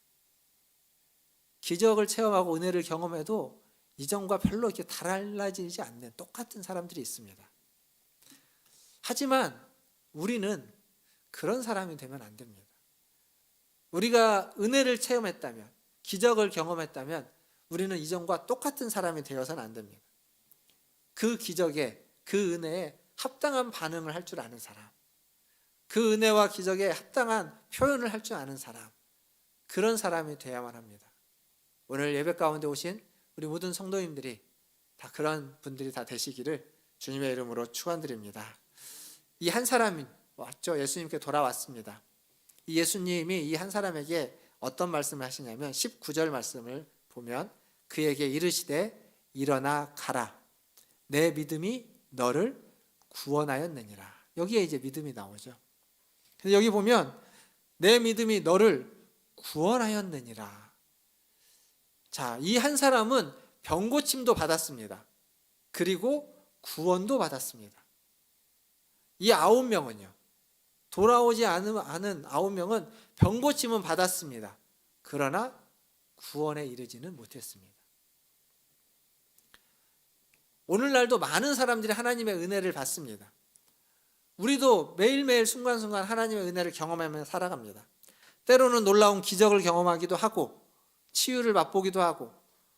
기적을 체험하고 은혜를 경험해도 이전과 별로 이렇게 달라지지 않는 똑같은 사람들이 있습니다. 하지만 우리는 그런 사람이 되면 안 됩니다. 우리가 은혜를 체험했다면, 기적을 경험했다면 우리는 이전과 똑같은 사람이 되어서는 안 됩니다. 그 기적에, 그 은혜에 합당한 반응을 할 줄 아는 사람, 그 은혜와 기적에 합당한 표현을 할 줄 아는 사람, 그런 사람이 되어야만 합니다. 오늘 예배 가운데 오신 우리 모든 성도님들이 다 그런 분들이 다 되시기를 주님의 이름으로 축원드립니다. 이 한 사람이 왔죠. 예수님께 돌아왔습니다. 이 예수님이 이 한 사람에게 어떤 말씀을 하시냐면 19절 말씀을 보면 그에게 이르시되 일어나 가라. 내 믿음이 너를 구원하였느니라. 여기에 이제 믿음이 나오죠. 그래서 여기 보면 내 믿음이 너를 구원하였느니라. 자, 이 한 사람은 병고침도 받았습니다. 그리고 구원도 받았습니다. 이 9명은요. 돌아오지 않은 9명은 병고침은 받았습니다. 그러나 구원에 이르지는 못했습니다. 오늘날도 많은 사람들이 하나님의 은혜를 받습니다. 우리도 매일매일 순간순간 하나님의 은혜를 경험하며 살아갑니다. 때로는 놀라운 기적을 경험하기도 하고 치유를 맛보기도 하고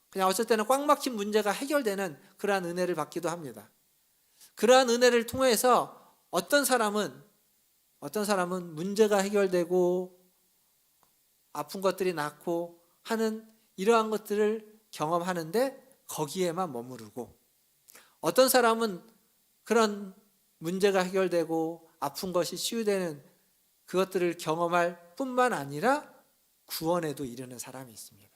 그냥 어쩔 때는 꽉 막힌 문제가 해결되는 그러한 은혜를 받기도 합니다. 그러한 은혜를 통해서 어떤 사람은 문제가 해결되고 아픈 것들이 낫고 하는 이러한 것들을 경험하는데 거기에만 머무르고, 어떤 사람은 그런 문제가 해결되고 아픈 것이 치유되는 그것들을 경험할 뿐만 아니라 구원에도 이르는 사람이 있습니다.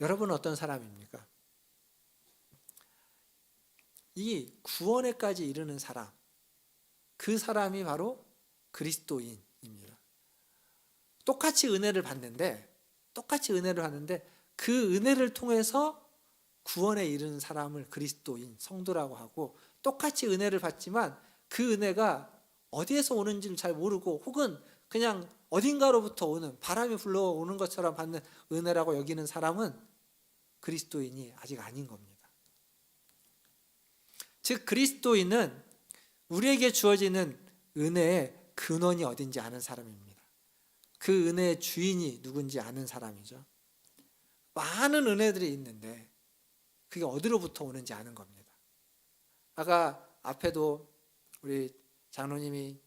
여러분은 어떤 사람입니까? 이 구원에까지 이르는 사람, 그 사람이 바로 그리스도인입니다. 똑같이 은혜를 받는데 그 은혜를 통해서 구원에 이르는 사람을 그리스도인, 성도라고 하고, 똑같이 은혜를 받지만 그 은혜가 어디에서 오는지를 잘 모르고 혹은 그냥 어딘가로부터 오는, 바람이 불러오는 것처럼 받는 은혜라고 여기는 사람은 그리스도인이 아직 아닌 겁니다. 즉 그리스도인은 우리에게 주어지는 은혜의 근원이 어딘지 아는 사람입니다. 그 은혜의 주인이 누군지 아는 사람이죠. 많은 은혜들이 있는데 그게 어디로부터 오는지 아는 겁니다. 아까 앞에도 우리 장로님이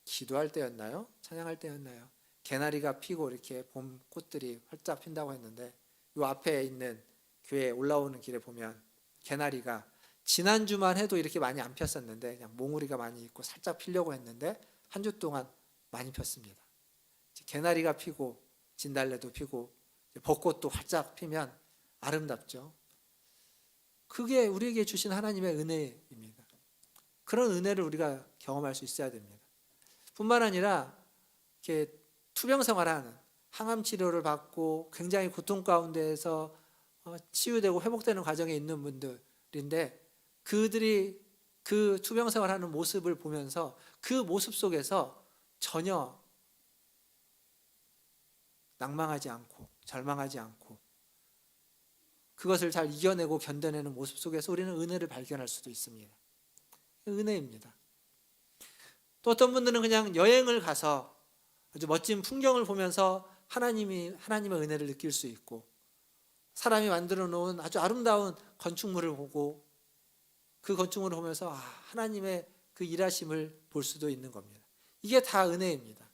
기도할 때였나요? 찬양할 때였나요? 개나리가 피고 이렇게 봄 꽃들이 활짝 핀다고 했는데, 이 앞에 있는 교회에 올라오는 길에 보면 개나리가 지난주만 해도 이렇게 많이 안 폈었는데 그냥 몽우리가 많이 있고 살짝 피려고 했는데 한 주 동안 많이 폈습니다. 개나리가 피고 진달래도 피고 벚꽃도 활짝 피면 아름답죠. 그게 우리에게 주신 하나님의 은혜입니다. 그런 은혜를 우리가 경험할 수 있어야 됩니다. 뿐만 아니라 이렇게 투병 생활하는, 항암 치료를 받고 굉장히 고통 가운데에서 치유되고 회복되는 과정에 있는 분들인데, 그들이 그 투병 생활하는 모습을 보면서 그 모습 속에서 전혀 낭망하지 않고 절망하지 않고 그것을 잘 이겨내고 견뎌내는 모습 속에서 우리는 은혜를 발견할 수도 있습니다. 은혜입니다. 또 어떤 분들은 그냥 여행을 가서 아주 멋진 풍경을 보면서 하나님의 은혜를 느낄 수 있고, 사람이 만들어 놓은 아주 아름다운 건축물을 보고 그 건축물을 보면서 하나님의 그 일하심을 볼 수도 있는 겁니다. 이게 다 은혜입니다.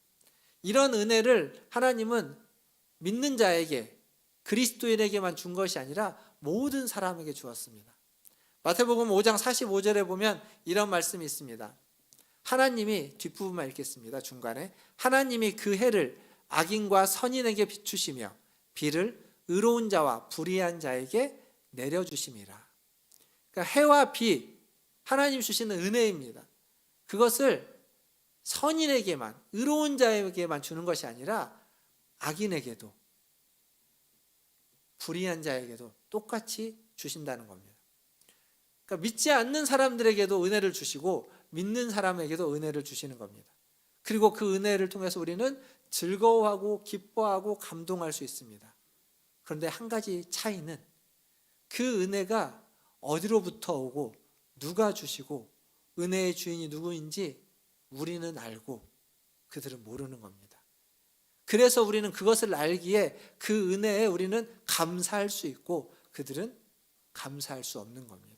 이런 은혜를 하나님은 믿는 자에게, 그리스도인에게만 준 것이 아니라 모든 사람에게 주었습니다. 마태복음 5장 45절에 보면 이런 말씀이 있습니다. 하나님이, 뒷부분만 읽겠습니다. 중간에 하나님이 그 해를 악인과 선인에게 비추시며 비를 의로운 자와 불의한 자에게 내려주심이라. 그러니까 해와 비, 하나님 주시는 은혜입니다. 그것을 선인에게만, 의로운 자에게만 주는 것이 아니라 악인에게도 불의한 자에게도 똑같이 주신다는 겁니다. 그러니까 믿지 않는 사람들에게도 은혜를 주시고 믿는 사람에게도 은혜를 주시는 겁니다. 그리고 그 은혜를 통해서 우리는 즐거워하고 기뻐하고 감동할 수 있습니다. 그런데 한 가지 차이는 그 은혜가 어디로부터 오고 누가 주시고 은혜의 주인이 누구인지 우리는 알고 그들은 모르는 겁니다. 그래서 우리는 그것을 알기에 그 은혜에 우리는 감사할 수 있고 그들은 감사할 수 없는 겁니다.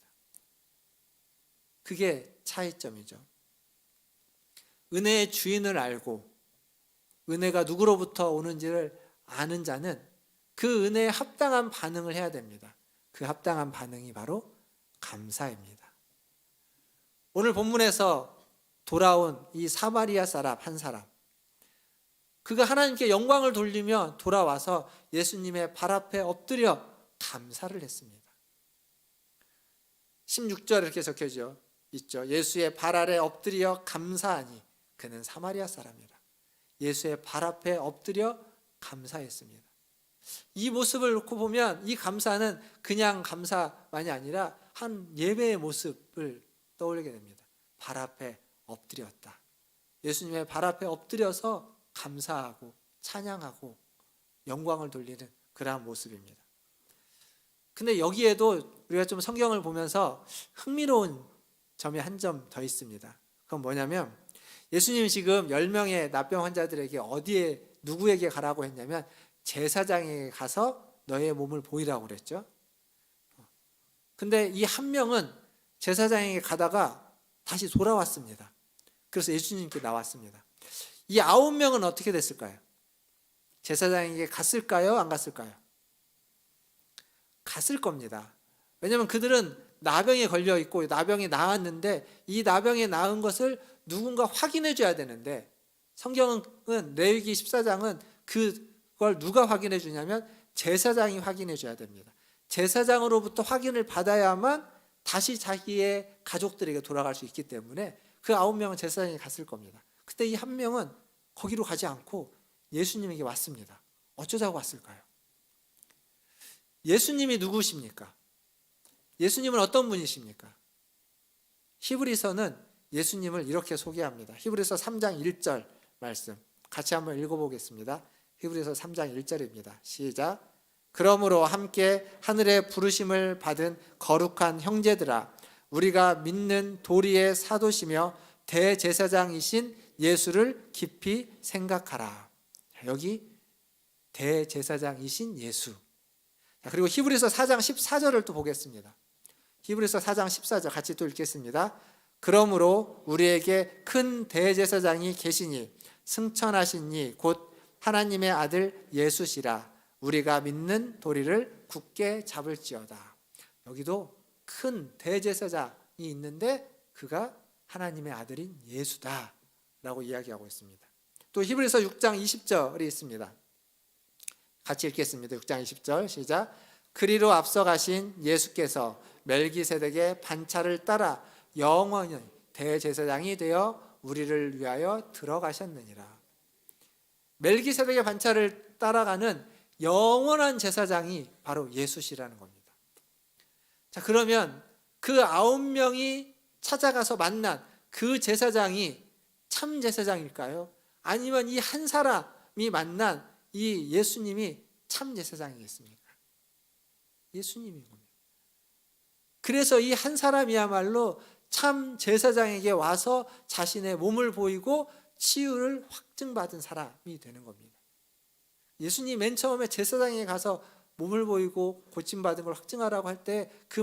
그게 차이점이죠. 은혜의 주인을 알고 은혜가 누구로부터 오는지를 아는 자는 그 은혜에 합당한 반응을 해야 됩니다. 그 합당한 반응이 바로 감사입니다. 오늘 본문에서 돌아온 이 사마리아 사람 한 사람, 그가 하나님께 영광을 돌리며 돌아와서 예수님의 발 앞에 엎드려 감사를 했습니다. 16절 이렇게 적혀져 있죠. 예수의 발 아래 엎드려 감사하니 그는 사마리아 사람이라. 예수의 발 앞에 엎드려 감사했습니다. 이 모습을 놓고 보면 이 감사는 그냥 감사만이 아니라 한 예배의 모습을 떠올리게 됩니다. 발 앞에 엎드렸다. 예수님의 발 앞에 엎드려서 감사하고 찬양하고 영광을 돌리는 그러한 모습입니다. 근데 여기에도 우리가 좀 성경을 보면서 흥미로운 점이 한 점 더 있습니다. 그건 뭐냐면 예수님이 지금 10명의 납병 환자들에게 어디에 누구에게 가라고 했냐면 제사장에게 가서 너의 몸을 보이라고 그랬죠. 근데 이 한 명은 제사장에게 가다가 다시 돌아왔습니다. 그래서 예수님께 나왔습니다. 이 9명은 어떻게 됐을까요? 제사장에게 갔을까요? 안 갔을까요? 갔을 겁니다. 왜냐하면 그들은 나병에 걸려 있고 나병이 나았는데 이 나병에 나은 것을 누군가 확인해 줘야 되는데 성경은 레위기 14장은 그걸 누가 확인해 주냐면 제사장이 확인해 줘야 됩니다. 제사장으로부터 확인을 받아야만 다시 자기의 가족들에게 돌아갈 수 있기 때문에 그 9명은 제사장이 갔을 겁니다. 그때 이 한 명은 거기로 가지 않고 예수님에게 왔습니다. 어쩌자고 왔을까요? 예수님이 누구십니까? 예수님은 어떤 분이십니까? 히브리서는 예수님을 이렇게 소개합니다. 히브리서 3장 1절 말씀 같이 한번 읽어보겠습니다. 히브리서 3장 1절입니다. 시작. 그러므로 함께 하늘의 부르심을 받은 거룩한 형제들아, 우리가 믿는 도리의 사도시며 대제사장이신 예수를 깊이 생각하라. 여기 대제사장이신 예수. 그리고 히브리서 4장 14절을 또 보겠습니다. 히브리서 4장 14절 같이 또 읽겠습니다. 그러므로 우리에게 큰 대제사장이 계시니 승천하신 이 곧 하나님의 아들 예수시라. 우리가 믿는 도리를 굳게 잡을지어다. 여기도 큰 대제사장이 있는데 그가 하나님의 아들인 예수다 라고 이야기하고 있습니다. 또 히브리서 6장 20절이 있습니다. 같이 읽겠습니다. 6장 20절 시작. 그리로 앞서가신 예수께서 멜기세덱의 반차를 따라 영원히 대제사장이 되어 우리를 위하여 들어가셨느니라. 멜기세덱의 반차를 따라가는 영원한 제사장이 바로 예수시라는 겁니다. 자, 그러면 그 9명이 찾아가서 만난 그 제사장이 참 제사장일까요? 아니면 이 한 사람이 만난 이 예수님이 참 제사장이겠습니까? 예수님인 겁니다. 그래서 이 한 사람이야말로 참 제사장에게 와서 자신의 몸을 보이고 치유를 확증받은 사람이 되는 겁니다. 예수님 맨 처음에 제사장에게 가서 몸을 보이고 고침받은 걸 확증하라고 할 때 그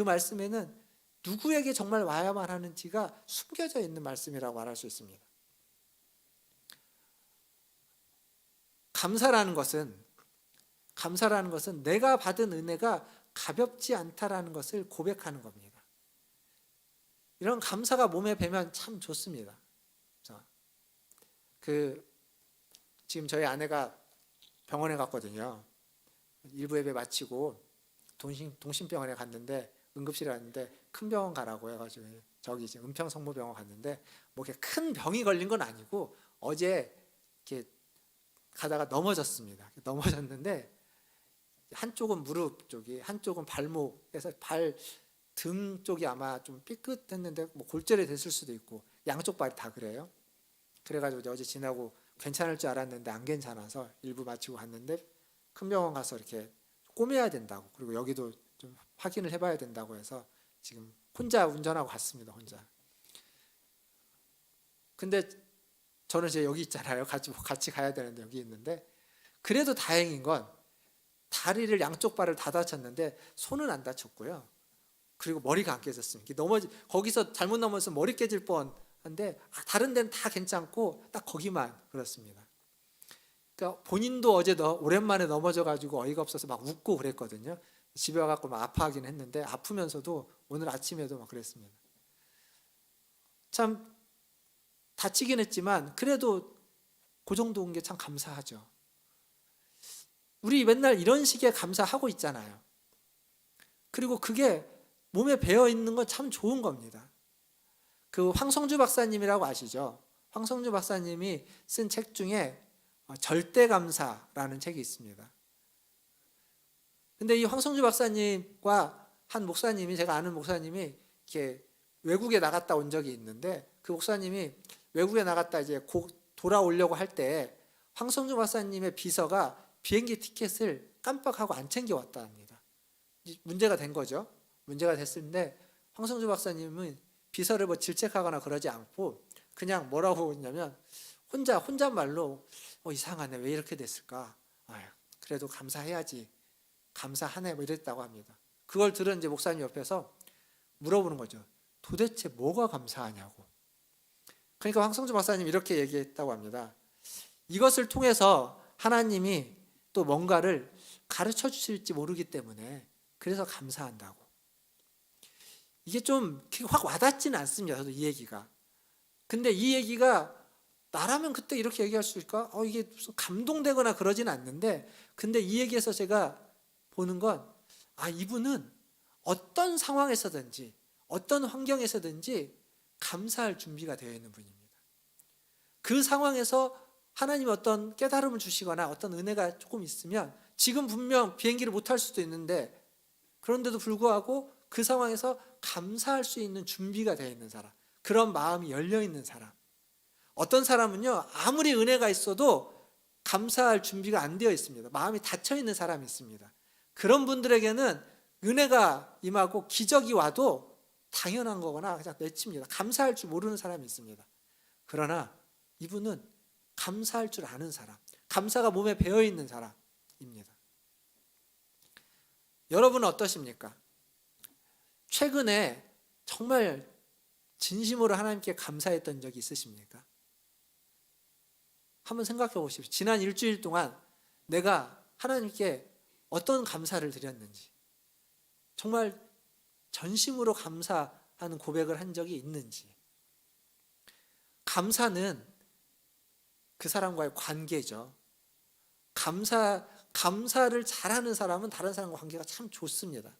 말씀에는 누구에게 정말 와야만 하는지가 숨겨져 있는 말씀이라고 말할 수 있습니다. 감사라는 것은 내가 받은 은혜가 가볍지 않다라는 것을 고백하는 겁니다. 이런 감사가 몸에 배면 참 좋습니다. 지금 저희 아내가 병원에 갔거든요. 일부 예배 마치고 동심병원에 갔는데 응급실에 갔는데 큰 병원 가라고 해가지고 저기 이제 은평성모병원 갔는데 뭐 이렇게 큰 병이 걸린 건 아니고 어제 이렇게 가다가 넘어졌습니다. 넘어졌는데 한쪽은 무릎 쪽이, 한쪽은 발목에서 등 쪽이 아마 좀 삐끗했는데 뭐 골절이 됐을 수도 있고 양쪽 발이 다 그래요. 그래가지고 어제 지나고 괜찮을 줄 알았는데 안 괜찮아서 일부 마치고 갔는데 큰 병원 가서 이렇게 꼬매야 된다고, 그리고 여기도 좀 확인을 해봐야 된다고 해서 지금 혼자 운전하고 갔습니다. 혼자. 근데 저는 이제 여기 있잖아요. 같이 가야 되는데 여기 있는데, 그래도 다행인 건 다리를 양쪽 발을 다 다쳤는데 손은 안 다쳤고요. 그리고 머리가 안 깨졌습니다. 거기서 잘못 넘어서 머리 깨질 뻔한데 다른 데는 다 괜찮고 딱 거기만 그렇습니다. 그러니까 본인도 어제 오랜만에 넘어져 가지고 어이가 없어서 막 웃고 그랬거든요. 집에 와갖고 막 아파하긴 했는데 아프면서도 오늘 아침에도 막 그랬습니다. 참 다치긴 했지만 그래도 그 정도 온 게 참 감사하죠. 우리 맨날 이런 식의 감사하고 있잖아요. 그리고 그게 몸에 배어 있는 건 참 좋은 겁니다. 그 황성주 박사님이라고 아시죠? 황성주 박사님이 쓴 책 중에 절대감사라는 책이 있습니다. 근데 이 황성주 박사님과 한 목사님이, 제가 아는 목사님이 이렇게 외국에 나갔다 온 적이 있는데, 그 목사님이 외국에 나갔다 이제 곧 돌아오려고 할 때 황성주 박사님의 비서가 비행기 티켓을 깜빡하고 안 챙겨왔다 합니다. 문제가 된 거죠. 문제가 됐는데 황성주 박사님은 비서를 뭐 질책하거나 그러지 않고 그냥 뭐라고 했냐면 혼잣말로 이상하네, 왜 이렇게 됐을까, 아유, 그래도 감사해야지, 감사하네, 뭐 이랬다고 합니다. 그걸 들은 이제 목사님 옆에서 물어보는 거죠. 도대체 뭐가 감사하냐고. 그러니까 황성주 박사님 이렇게 얘기했다고 합니다. 이것을 통해서 하나님이 또 뭔가를 가르쳐 주실지 모르기 때문에 그래서 감사한다고. 이게 좀 확 와닿지는 않습니다. 저도 이 얘기가. 근데 이 얘기가 나라면 그때 이렇게 얘기할 수 있을까? 이게 무슨 감동되거나 그러진 않는데, 근데 이 얘기에서 제가 보는 건, 이분은 어떤 상황에서든지 어떤 환경에서든지 감사할 준비가 되어 있는 분입니다. 그 상황에서 하나님이 어떤 깨달음을 주시거나 어떤 은혜가 조금 있으면 지금 분명 비행기를 못 탈 수도 있는데, 그런데도 불구하고 그 상황에서 감사할 수 있는 준비가 되어 있는 사람, 그런 마음이 열려 있는 사람. 어떤 사람은요, 아무리 은혜가 있어도 감사할 준비가 안 되어 있습니다. 마음이 닫혀 있는 사람이 있습니다. 그런 분들에게는 은혜가 임하고 기적이 와도 당연한 거거나 그냥 내칩니다. 감사할 줄 모르는 사람이 있습니다. 그러나 이분은 감사할 줄 아는 사람, 감사가 몸에 배어 있는 사람입니다. 여러분은 어떠십니까? 최근에 정말 진심으로 하나님께 감사했던 적이 있으십니까? 한번 생각해 보십시오. 지난 일주일 동안 내가 하나님께 어떤 감사를 드렸는지, 정말 전심으로 감사하는 고백을 한 적이 있는지. 감사는 그 사람과의 관계죠. 감사를 잘하는 사람은 다른 사람과 관계가 참 좋습니다.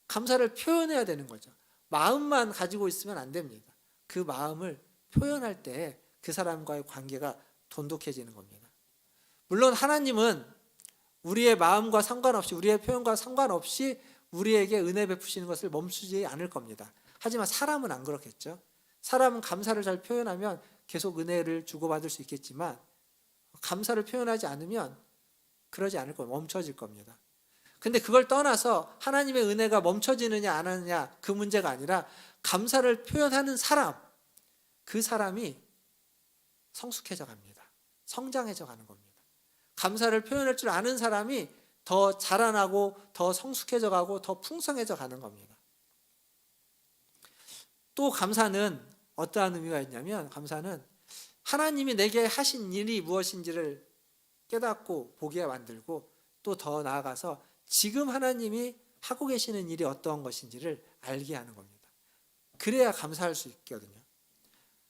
감사를 표현해야 되는 거죠. 마음만 가지고 있으면 안 됩니다. 그 마음을 표현할 때 그 사람과의 관계가 돈독해지는 겁니다. 물론 하나님은 우리의 마음과 상관없이, 우리의 표현과 상관없이 우리에게 은혜 베푸시는 것을 멈추지 않을 겁니다. 하지만 사람은 안 그렇겠죠. 사람은 감사를 잘 표현하면 계속 은혜를 주고받을 수 있겠지만, 감사를 표현하지 않으면 그러지 않을 겁니다. 멈춰질 겁니다. 근데 그걸 떠나서 하나님의 은혜가 멈춰지느냐 안 하느냐 그 문제가 아니라, 감사를 표현하는 사람, 그 사람이 성숙해져 갑니다. 성장해져 가는 겁니다. 감사를 표현할 줄 아는 사람이 더 자라나고 더 성숙해져 가고 더 풍성해져 가는 겁니다. 또 감사는 어떠한 의미가 있냐면, 감사는 하나님이 내게 하신 일이 무엇인지를 깨닫고 보게 만들고, 또 더 나아가서 지금 하나님이 하고 계시는 일이 어떠한 것인지를 알게 하는 겁니다. 그래야 감사할 수 있거든요.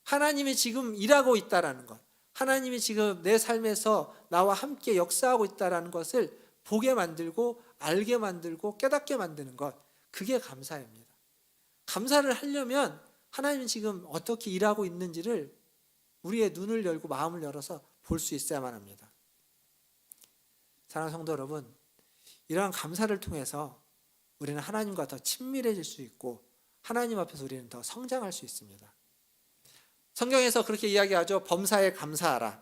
하나님이 지금 일하고 있다라는 것, 하나님이 지금 내 삶에서 나와 함께 역사하고 있다라는 것을 보게 만들고 알게 만들고 깨닫게 만드는 것, 그게 감사입니다. 감사를 하려면 하나님이 지금 어떻게 일하고 있는지를 우리의 눈을 열고 마음을 열어서 볼 수 있어야만 합니다. 사랑하는 성도 여러분, 이러한 감사를 통해서 우리는 하나님과 더 친밀해질 수 있고 하나님 앞에서 우리는 더 성장할 수 있습니다. 성경에서 그렇게 이야기하죠. 범사에 감사하라.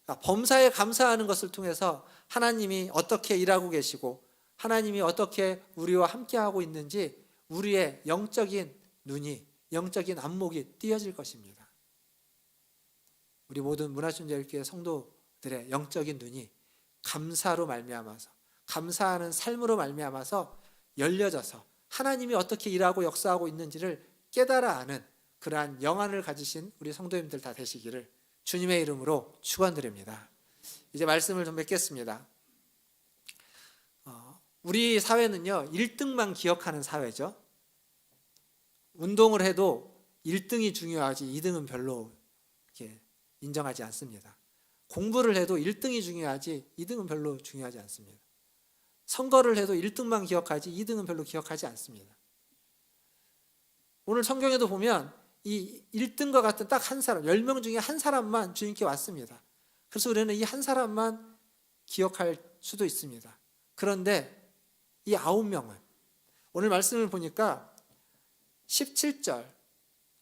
그러니까 범사에 감사하는 것을 통해서 하나님이 어떻게 일하고 계시고 하나님이 어떻게 우리와 함께하고 있는지 우리의 영적인 눈이, 영적인 안목이 띄어질 것입니다. 우리 모든 문화순례교회 성도들의 영적인 눈이 감사로 말미암아서, 감사하는 삶으로 말미암아서 열려져서 하나님이 어떻게 일하고 역사하고 있는지를 깨달아 아는 그러한 영안을 가지신 우리 성도님들 다 되시기를 주님의 이름으로 축원드립니다. 이제 말씀을 좀 맺겠습니다. 우리 사회는요 1등만 기억하는 사회죠. 운동을 해도 1등이 중요하지 2등은 별로 이렇게 인정하지 않습니다. 공부를 해도 1등이 중요하지 2등은 별로 중요하지 않습니다. 선거를 해도 1등만 기억하지 2등은 별로 기억하지 않습니다. 오늘 성경에도 보면 이 1등과 같은 딱 한 사람, 10명 중에 한 사람만 주님께 왔습니다. 그래서 우리는 이 한 사람만 기억할 수도 있습니다. 그런데 이 9명은 오늘 말씀을 보니까 17절,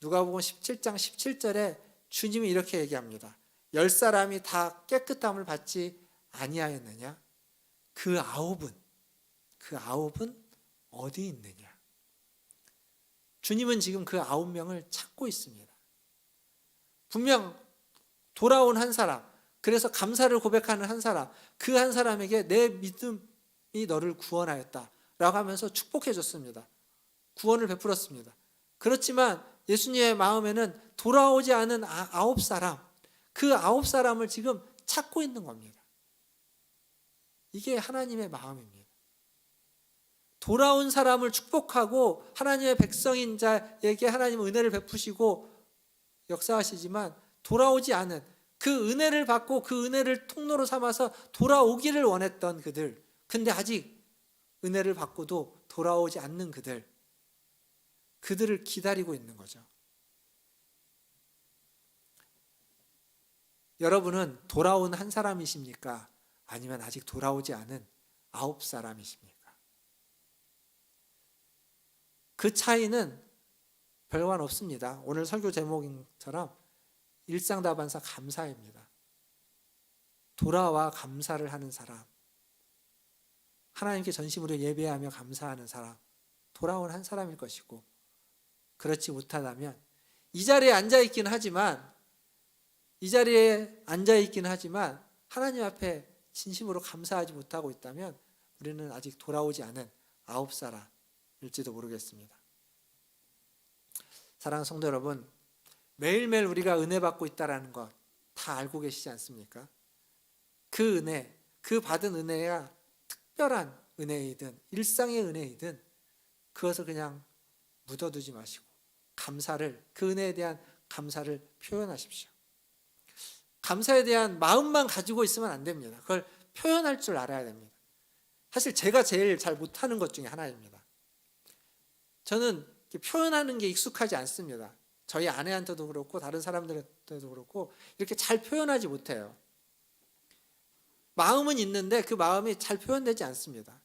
누가복음 17장 17절에 주님이 이렇게 얘기합니다. 10사람이 다 깨끗함을 받지 아니하였느냐? 그 아홉은 어디 있느냐? 주님은 지금 그 9명을 찾고 있습니다. 분명 돌아온 한 사람, 그래서 감사를 고백하는 한 사람, 그 한 사람에게 내 믿음이 너를 구원하였다 라고 하면서 축복해 줬습니다. 구원을 베풀었습니다. 그렇지만 예수님의 마음에는 돌아오지 않은 9사람, 그 9사람을 지금 찾고 있는 겁니다. 이게 하나님의 마음입니다. 돌아온 사람을 축복하고 하나님의 백성인 자에게 하나님은 은혜를 베푸시고 역사하시지만 돌아오지 않은 그 은혜를 받고 그 은혜를 통로로 삼아서 돌아오기를 원했던 그들, 근데 아직 은혜를 받고도 돌아오지 않는 그들을 기다리고 있는 거죠. 여러분은 돌아온 한 사람이십니까? 아니면 아직 돌아오지 않은 9사람이십니까? 그 차이는 별관 없습니다. 오늘 설교 제목처럼 일상다반사 감사입니다. 돌아와 감사를 하는 사람, 하나님께 전심으로 예배하며 감사하는 사람, 돌아온 한 사람일 것이고, 그렇지 못하다면 이 자리에 앉아있기는 하지만 하나님 앞에 진심으로 감사하지 못하고 있다면 우리는 아직 돌아오지 않은 9사람일지도 모르겠습니다. 사랑하는 성도 여러분, 매일매일 우리가 은혜 받고 있다는 것 다 알고 계시지 않습니까? 그 은혜, 그 받은 은혜가 특별한 은혜이든 일상의 은혜이든 그것을 그냥 묻어두지 마시고 그 은혜에 대한 감사를 표현하십시오. 감사에 대한 마음만 가지고 있으면 안 됩니다. 그걸 표현할 줄 알아야 됩니다. 사실 제가 제일 잘 못하는 것 중에 하나입니다. 저는 표현하는 게 익숙하지 않습니다. 저희 아내한테도 그렇고 다른 사람들한테도 그렇고 이렇게 잘 표현하지 못해요. 마음은 있는데 그 마음이 잘 표현되지 않습니다.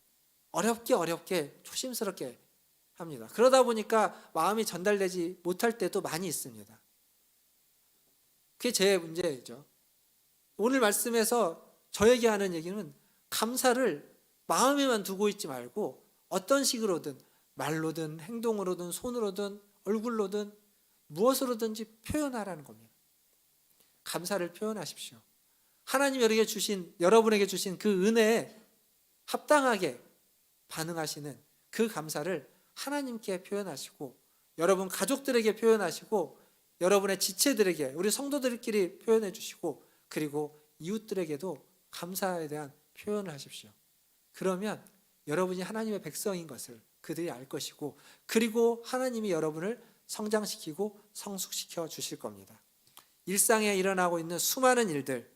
어렵게 조심스럽게 합니다. 그러다 보니까 마음이 전달되지 못할 때도 많이 있습니다. 그게 제 문제죠. 오늘 말씀에서 저에게 하는 얘기는 감사를 마음에만 두고 있지 말고 어떤 식으로든 말로든 행동으로든 손으로든 얼굴로든 무엇으로든지 표현하라는 겁니다. 감사를 표현하십시오. 하나님 여러분에게 주신 그 은혜에 합당하게 반응하시는 그 감사를 하나님께 표현하시고 여러분 가족들에게 표현하시고 여러분의 지체들에게 우리 성도들끼리 표현해 주시고 그리고 이웃들에게도 감사에 대한 표현을 하십시오. 그러면 여러분이 하나님의 백성인 것을 그들이 알 것이고 그리고 하나님이 여러분을 성장시키고 성숙시켜 주실 겁니다. 일상에 일어나고 있는 수많은 일들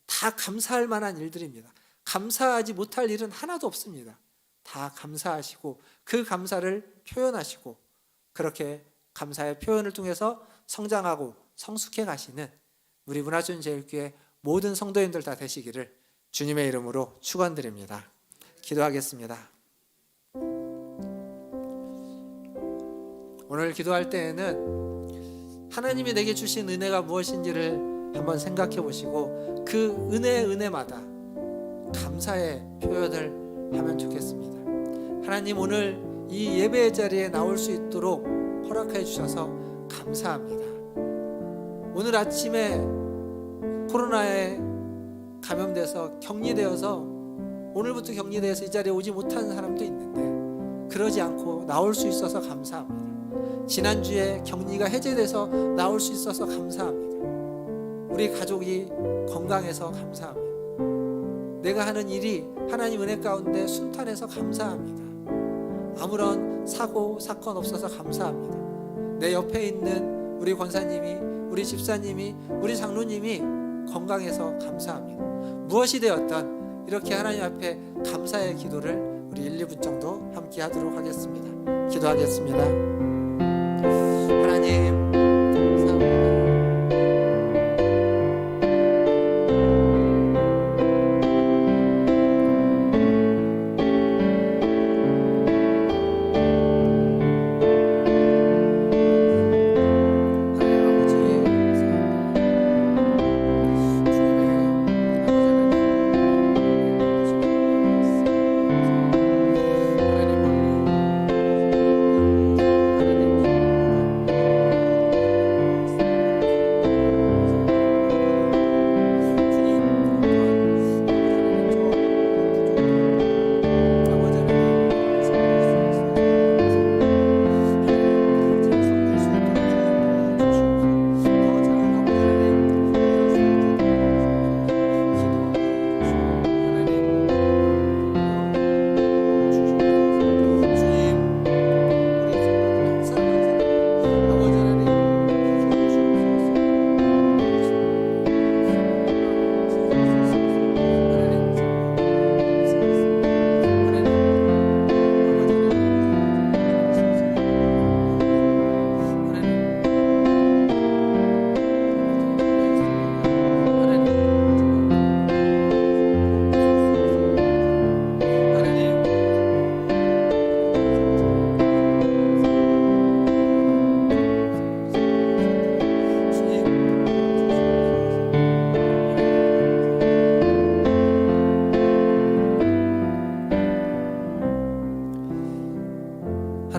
다 감사할 만한 일들입니다. 감사하지 못할 일은 하나도 없습니다. 다 감사하시고 그 감사를 표현하시고 그렇게 감사의 표현을 통해서 성장하고 성숙해 가시는 우리 문화촌제일교회 모든 성도님들 다 되시기를 주님의 이름으로 축원드립니다. 기도하겠습니다. 오늘 기도할 때에는 하나님이 내게 주신 은혜가 무엇인지를 한번 생각해 보시고 그 은혜마다 감사의 표현을 하면 좋겠습니다. 하나님 오늘 이 예배의 자리에 나올 수 있도록 허락해 주셔서 감사합니다. 오늘 아침에 코로나에 감염돼서 격리되어서 오늘부터 격리되어서 이 자리에 오지 못한 사람도 있는데 그러지 않고 나올 수 있어서 감사합니다. 지난주에 격리가 해제돼서 나올 수 있어서 감사합니다. 우리 가족이 건강해서 감사합니다. 내가 하는 일이 하나님 은혜 가운데 순탄해서 감사합니다. 아무런 사고 사건 없어서 감사합니다. 내 옆에 있는 우리 권사님이, 우리 집사님이, 우리 장로님이 건강해서 감사합니다. 무엇이 되었던 이렇게 하나님 앞에 감사의 기도를 우리 1, 2분 정도 함께 하도록 하겠습니다. 기도하겠습니다. 하나님 감사합니다.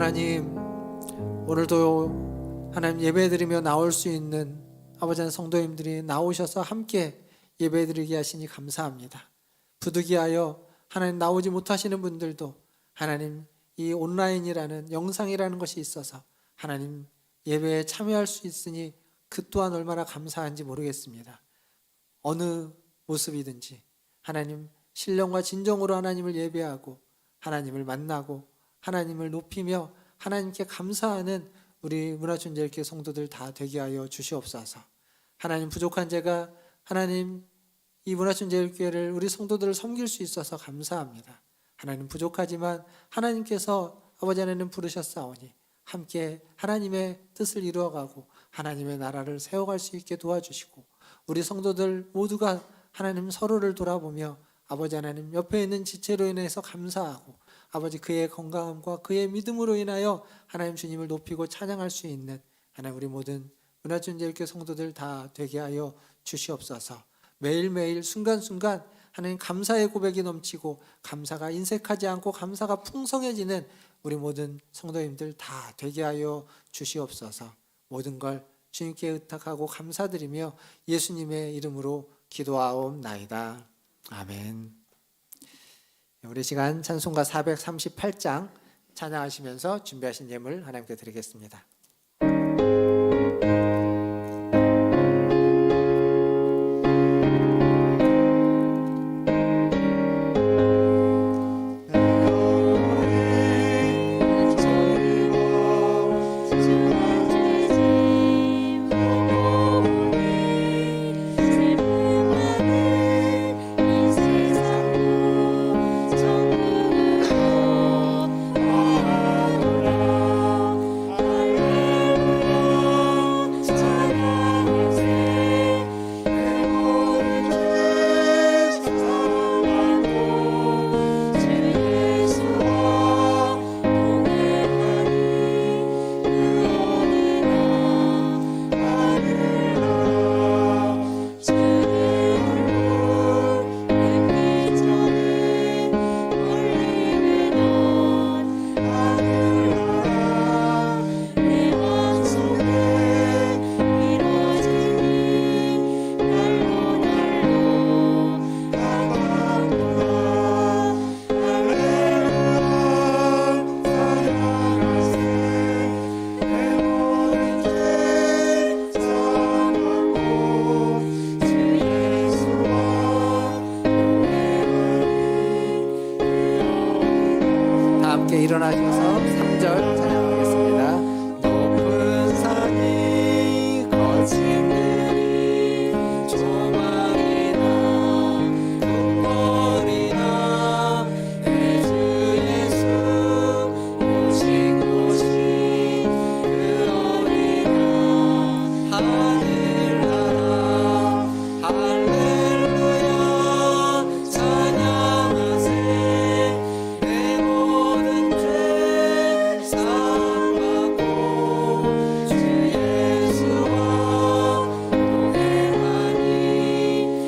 하나님, 오늘도 하나님 예배드리며 나올 수 있는 아버지 하나님 성도님들이 나오셔서 함께 예배드리게 하시니 감사합니다. 부득이하여 하나님 나오지 못하시는 분들도 하나님 이 온라인이라는 영상이라는 것이 있어서 하나님 예배에 참여할 수 있으니 그 또한 얼마나 감사한지 모르겠습니다. 어느 모습이든지 하나님 신령과 진정으로 하나님을 예배하고 하나님을 만나고 하나님을 높이며 하나님께 감사하는 우리 문화촌제일교회 성도들 다 되게 하여 주시옵소서. 하나님 부족한 제가 하나님 이 문화촌제일교회를 우리 성도들을 섬길 수 있어서 감사합니다. 하나님 부족하지만 하나님께서 아버지 하나님 부르셨사오니 함께 하나님의 뜻을 이루어가고 하나님의 나라를 세워갈 수 있게 도와주시고 우리 성도들 모두가 하나님 서로를 돌아보며 아버지 하나님 옆에 있는 지체로 인해서 감사하고 아버지 그의 건강함과 그의 믿음으로 인하여 하나님 주님을 높이고 찬양할 수 있는 하나님 우리 모든 문화촌제일교회 성도들 다 되게 하여 주시옵소서. 매일매일 순간순간 하나님 감사의 고백이 넘치고 감사가 인색하지 않고 감사가 풍성해지는 우리 모든 성도님들 다 되게 하여 주시옵소서. 모든 걸 주님께 의탁하고 감사드리며 예수님의 이름으로 기도하옵나이다. 아멘. 우리 시간 찬송가 438장 찬양하시면서 준비하신 예물 하나님께 드리겠습니다. 주 함께 일어나셔서 3절 찬양하겠습니다. 높은 산이 거친 들이 조망이나 눈물이나 내 주 예수 오직 오직 그러리라. 하늘나라 할렐루야 찬양하세. 내 모든 죄 사함받고 주 예수와 동행하니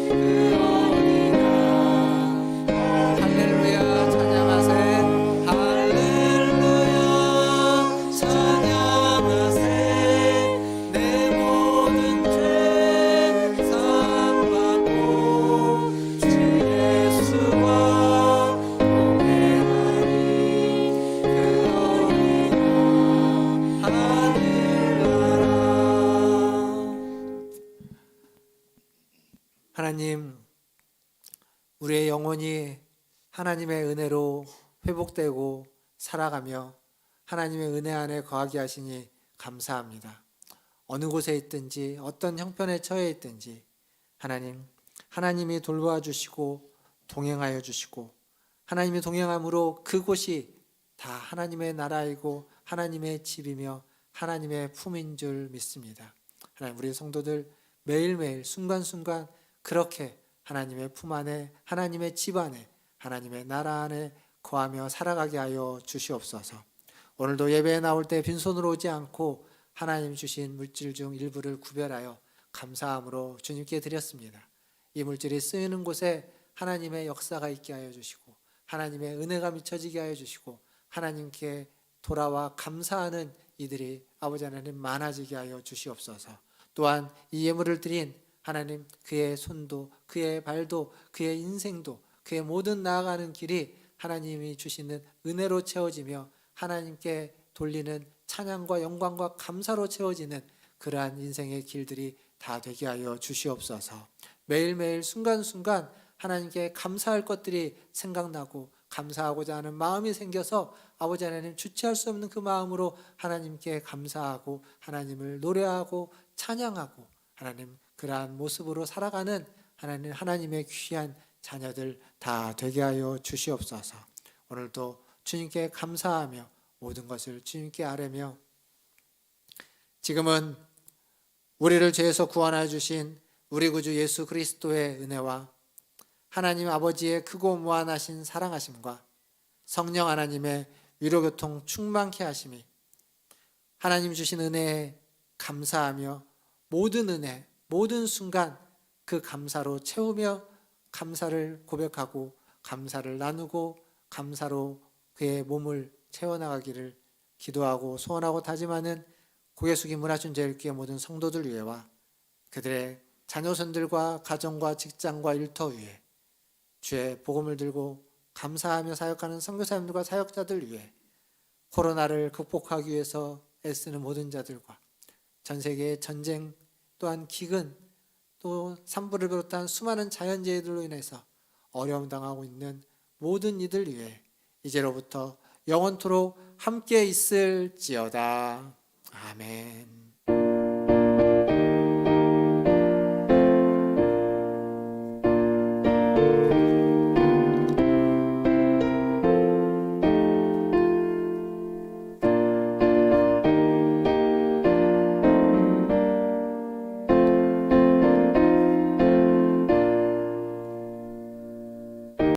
그러리라. 할렐루야 찬양하세. 할렐루야 찬양하세. 내 모든 죄 사함받고 주 예수와 동행하니 그러리라. 하늘나라. 하나님, 우리의 영혼이 하나님의 은혜로 회복되고 살아가며 하나님의 은혜 안에 거하게 하시니 감사합니다. 어느 곳에 있든지 어떤 형편에 처해 있든지 하나님이 돌보아 주시고 동행하여 주시고 하나님이 동행함으로 그곳이 다 하나님의 나라이고 하나님의 집이며 하나님의 품인 줄 믿습니다. 하나님, 우리 성도들 매일매일 순간순간 그렇게 하나님의 품 안에, 하나님의 집 안에, 하나님의 나라 안에 거하며 살아가게 하여 주시옵소서. 오늘도 예배에 나올 때 빈손으로 오지 않고 하나님 주신 물질 중 일부를 구별하여 감사함으로 주님께 드렸습니다. 이 물질이 쓰이는 곳에 하나님의 역사가 있게 하여 주시고 하나님의 은혜가 미쳐지게 하여 주시고 하나님께 돌아와 감사하는 이들이 아버지 하나님 많아지게 하여 주시옵소서. 또한 이 예물을 드린 하나님, 그의 손도 그의 발도 그의 인생도 그의 모든 나아가는 길이 하나님이 주시는 은혜로 채워지며 하나님께 돌리는 찬양과 영광과 감사로 채워지는 그러한 인생의 길들이 다 되게 하여 주시옵소서. 매일매일 순간순간 하나님께 감사할 것들이 생각나고 감사하고자 하는 마음이 생겨서 아버지 하나님 주체할 수 없는 그 마음으로 하나님께 감사하고 하나님을 노래하고 찬양하고 하나님 그러한 모습으로 살아가는 하나님의 귀한 자녀들 다 되게 하여 주시옵소서. 오늘도 주님께 감사하며 모든 것을 주님께 아뢰며 지금은 우리를 죄에서 구원하여 주신 우리 구주 예수 그리스도의 은혜와 하나님 아버지의 크고 무한하신 사랑하심과 성령 하나님의 위로교통 충만케 하심이 하나님 주신 은혜에 감사하며 모든 은혜, 모든 순간 그 감사로 채우며 감사를 고백하고 감사를 나누고 감사로 그의 몸을 채워나가기를 기도하고 소원하고 다짐하는 고개 숙인 문화춘제일교회 모든 성도들 위해와 그들의 자녀손들과 가정과 직장과 일터 위에 주의 복음을 들고 감사하며 사역하는 선교사님들과 사역자들 위해 코로나를 극복하기 위해서 애쓰는 모든 자들과 전 세계의 전쟁 또한 기근 또 산불을 비롯한 수많은 자연재해들로 인해서 어려움 당하고 있는 모든 이들 위해 이제로부터 영원토록 함께 있을지어다. 아멘.